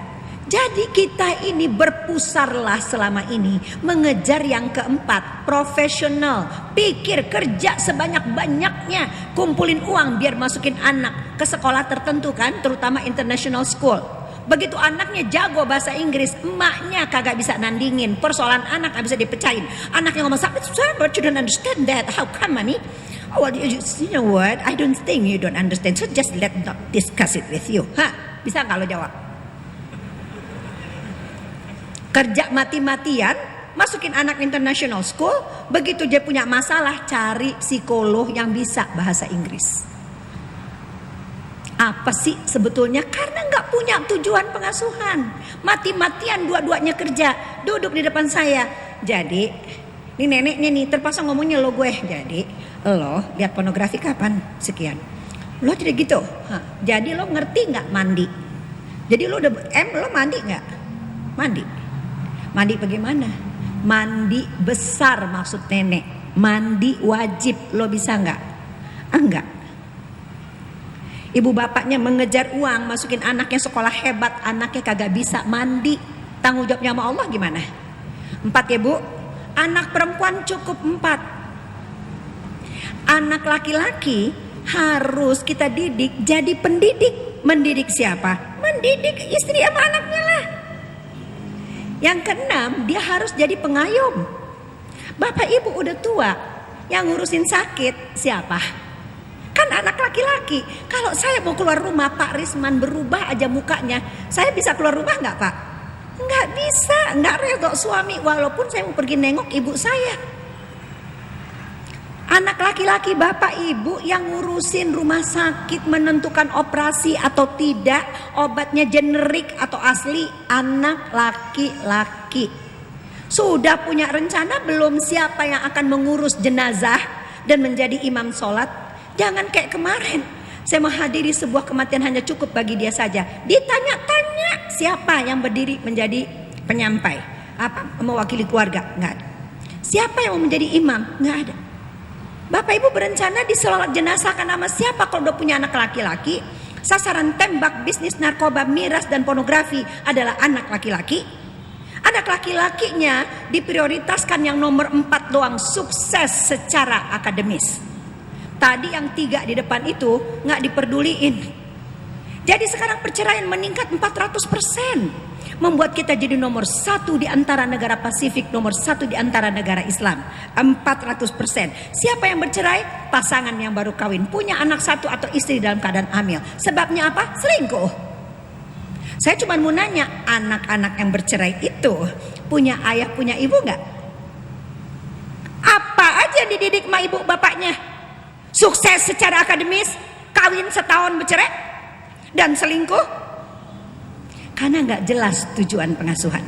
Jadi kita ini berpusarlah selama ini mengejar yang keempat, profesional. Pikir kerja sebanyak-banyaknya, kumpulin uang biar masukin anak ke sekolah tertentu kan, terutama international school. Begitu anaknya jago bahasa Inggris, emaknya kagak bisa nandingin. Persoalan anak gak bisa dipecahin. Anaknya ngomong sakit, but you don't understand that. How come, mommy? Oh, well, you know what? I don't think you don't understand. So just let not discuss it with you. Hah? Bisa nggak lo jawab? Kerja mati-matian, masukin anak international school, begitu dia punya masalah, cari psikolog yang bisa bahasa Inggris. Apa sih sebetulnya? Karena nggak punya tujuan pengasuhan. Mati-matian dua-duanya kerja, duduk di depan saya. Jadi, ini neneknya nih terpaksa ngomongnya lo gue. Jadi, lo lihat pornografi kapan? Sekian. Lo tidak gitu. Jadi lo ngerti nggak mandi? Jadi lo udah lo mandi nggak? Mandi. Mandi bagaimana? Mandi besar maksud nenek. Mandi wajib, lo bisa nggak? Enggak. Ibu bapaknya mengejar uang, masukin anaknya sekolah hebat, anaknya kagak bisa mandi. Tanggung jawabnya sama Allah gimana? 4 ya bu. Anak perempuan cukup 4. Anak laki-laki harus kita didik jadi pendidik. Mendidik siapa? Mendidik istri sama anaknya lah. Yang keenam, dia harus jadi pengayom. Bapak ibu udah tua, yang ngurusin sakit siapa? Kan anak laki-laki. Kalau saya mau keluar rumah, Pak Risman berubah aja mukanya, saya bisa keluar rumah nggak Pak? Nggak bisa, nggak rela suami walaupun saya mau pergi nengok ibu saya. Anak laki-laki bapak ibu yang ngurusin rumah sakit, menentukan operasi atau tidak, obatnya generik atau asli, anak laki-laki. Sudah punya rencana belum siapa yang akan mengurus jenazah dan menjadi imam sholat? Jangan kayak kemarin, saya menghadiri sebuah kematian hanya cukup bagi dia saja. Ditanya-tanya siapa yang berdiri menjadi penyampai, apa mewakili keluarga? Nggak ada. Siapa yang mau menjadi imam? Nggak ada. Bapak ibu berencana disolat jenazah kan nama siapa kalau udah punya anak laki-laki? Sasaran tembak bisnis narkoba, miras dan pornografi adalah anak laki-laki. Anak laki-lakinya diprioritaskan yang nomor 4 doang, sukses secara akademis. Tadi yang 3 di depan itu nggak diperduliin. Jadi sekarang perceraian meningkat 400%. Membuat kita jadi nomor 1 di antara negara Pasifik, nomor 1 di antara negara Islam. 400%. Siapa yang bercerai? Pasangan yang baru kawin, punya anak 1 atau istri dalam keadaan hamil. Sebabnya apa? Selingkuh. Saya cuma mau nanya, anak-anak yang bercerai itu punya ayah, punya ibu nggak? Apa aja dididik sama ibu bapaknya? Sukses secara akademis, kawin setahun bercerai, dan selingkuh? Karena nggak jelas tujuan pengasuhan.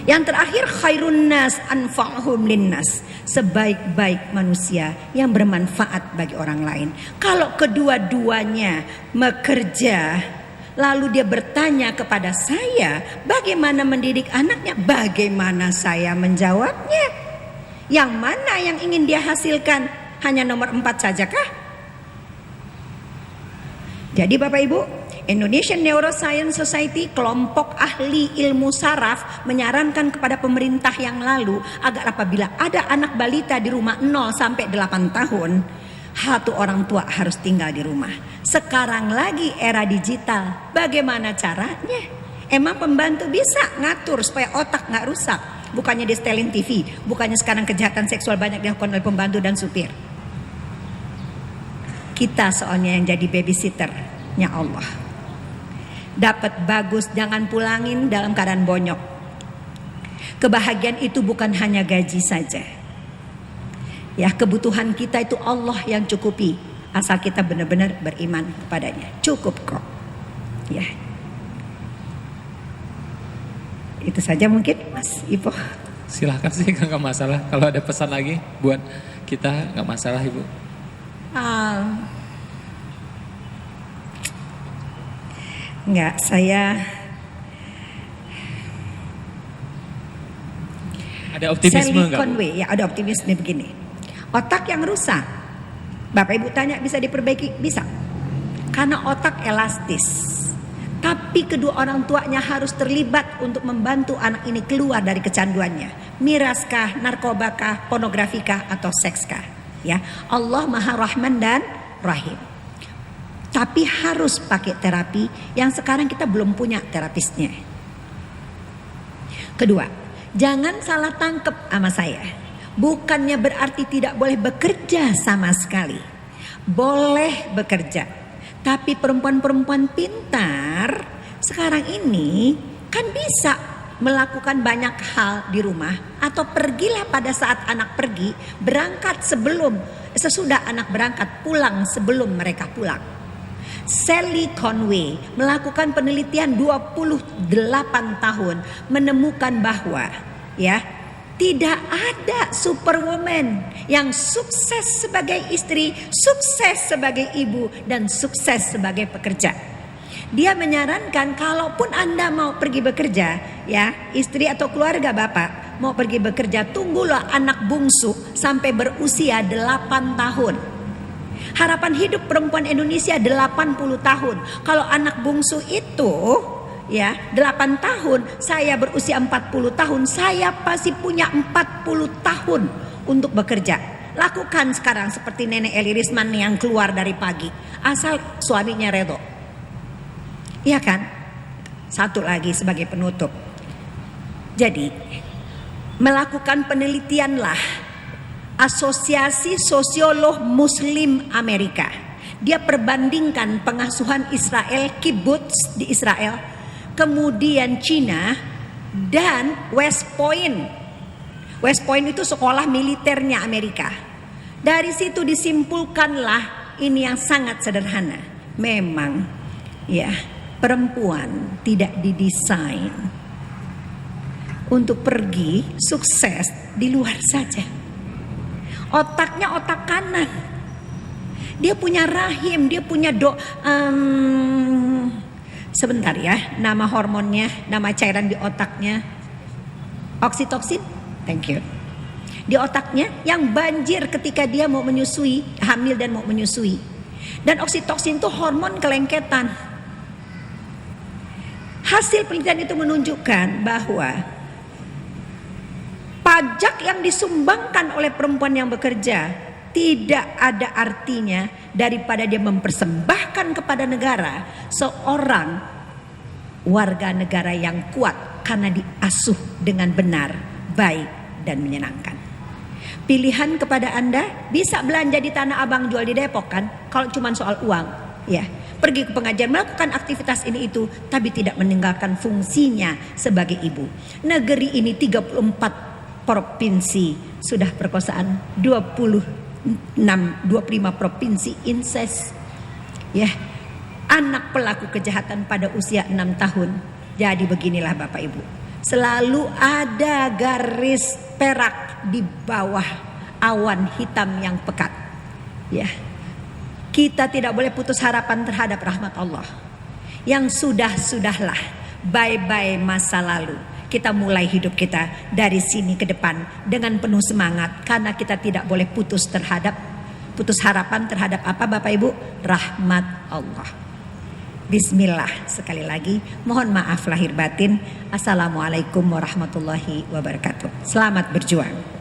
Yang terakhir, khairun nas anfa'uhum linnas, sebaik-baik manusia yang bermanfaat bagi orang lain. Kalau kedua-duanya bekerja, lalu dia bertanya kepada saya, bagaimana mendidik anaknya? Bagaimana saya menjawabnya? Yang mana yang ingin dia hasilkan? Hanya nomor 4 sajakah? Jadi Bapak Ibu, Indonesian Neuroscience Society, kelompok ahli ilmu saraf, menyarankan kepada pemerintah yang lalu agar apabila ada anak balita di rumah 0 sampai 8 tahun, 1 orang tua harus tinggal di rumah. Sekarang lagi era digital, bagaimana caranya? Emang pembantu bisa ngatur supaya otak nggak rusak? Bukannya di setelin TV, bukannya sekarang kejahatan seksual banyak dilakukan oleh pembantu dan supir. Kita soalnya yang jadi babysitternya Allah. Dapat bagus, jangan pulangin dalam keadaan bonyok. Kebahagiaan itu bukan hanya gaji saja. Ya, kebutuhan kita itu Allah yang cukupi, asal kita benar-benar beriman kepadanya. Cukup kok. Ya. Itu saja mungkin Mas Ipo. Silahkan sih, nggak masalah. Kalau ada pesan lagi buat kita nggak masalah Ibu. Enggak, saya ada optimisme enggak? Ya, ada optimisme begini. Otak yang rusak, Bapak Ibu tanya bisa diperbaiki? Bisa. karena otak elastis. Tapi kedua orang tuanya harus terlibat untuk membantu anak ini keluar dari kecanduannya. Miraskah, narkobakah, pornografikah, atau sekskah? Ya, Allah Maha Rahman dan Rahim. Tapi harus pakai terapi yang sekarang kita belum punya terapisnya. Kedua, jangan salah tangkap sama saya. Bukannya berarti tidak boleh bekerja sama sekali. Boleh bekerja. Tapi perempuan-perempuan pintar sekarang ini kan bisa melakukan banyak hal di rumah. Atau pergilah pada saat anak pergi, berangkat sesudah anak berangkat, pulang sebelum mereka pulang. Sally Conway melakukan penelitian 28 tahun menemukan bahwa tidak ada superwoman yang sukses sebagai istri, sukses sebagai ibu, dan sukses sebagai pekerja. Dia menyarankan kalaupun Anda mau pergi bekerja, istri atau keluarga Bapak mau pergi bekerja, tunggulah anak bungsu sampai berusia 8 tahun. Harapan hidup perempuan Indonesia 80 tahun. Kalau anak bungsu itu 8 tahun, saya berusia 40 tahun, saya pasti punya 40 tahun untuk bekerja. Lakukan sekarang seperti Nenek Eli Risman yang keluar dari pagi, asal suaminya redo. Iya kan? Satu lagi sebagai penutup. Jadi, melakukan penelitianlah Asosiasi Sosiolog Muslim Amerika. Dia perbandingkan pengasuhan Israel, kibbutz di Israel, kemudian Cina dan West Point. West Point itu sekolah militernya Amerika. Dari situ disimpulkanlah ini yang sangat sederhana. Memang perempuan tidak didesain untuk pergi sukses di luar saja. Otaknya otak kanan. Dia punya rahim, dia punya sebentar nama hormonnya, nama cairan di otaknya. Oksitoksin, thank you. Di otaknya yang banjir ketika dia mau menyusui, hamil dan mau menyusui. Dan oksitoksin itu hormon kelengketan. Hasil penelitian itu menunjukkan bahwa pajak yang disumbangkan oleh perempuan yang bekerja tidak ada artinya daripada dia mempersembahkan kepada negara seorang warga negara yang kuat karena diasuh dengan benar, baik, dan menyenangkan. Pilihan kepada Anda, bisa belanja di Tanah Abang, jual di Depok kan? Kalau cuma soal uang, pergi ke pengajian, melakukan aktivitas ini itu, tapi tidak meninggalkan fungsinya sebagai ibu. Negeri ini 34 provinsi sudah perkosaan, 25 provinsi incest. Anak pelaku kejahatan pada usia 6 tahun. Jadi beginilah Bapak Ibu, selalu ada garis perak di bawah awan hitam yang pekat. Kita tidak boleh putus harapan terhadap rahmat Allah. Yang sudahlah, bye-bye masa lalu. Kita mulai hidup kita dari sini ke depan dengan penuh semangat, karena kita tidak boleh putus harapan terhadap apa Bapak Ibu? Rahmat Allah. Bismillah, sekali lagi mohon maaf lahir batin. Assalamualaikum warahmatullahi wabarakatuh. Selamat berjuang.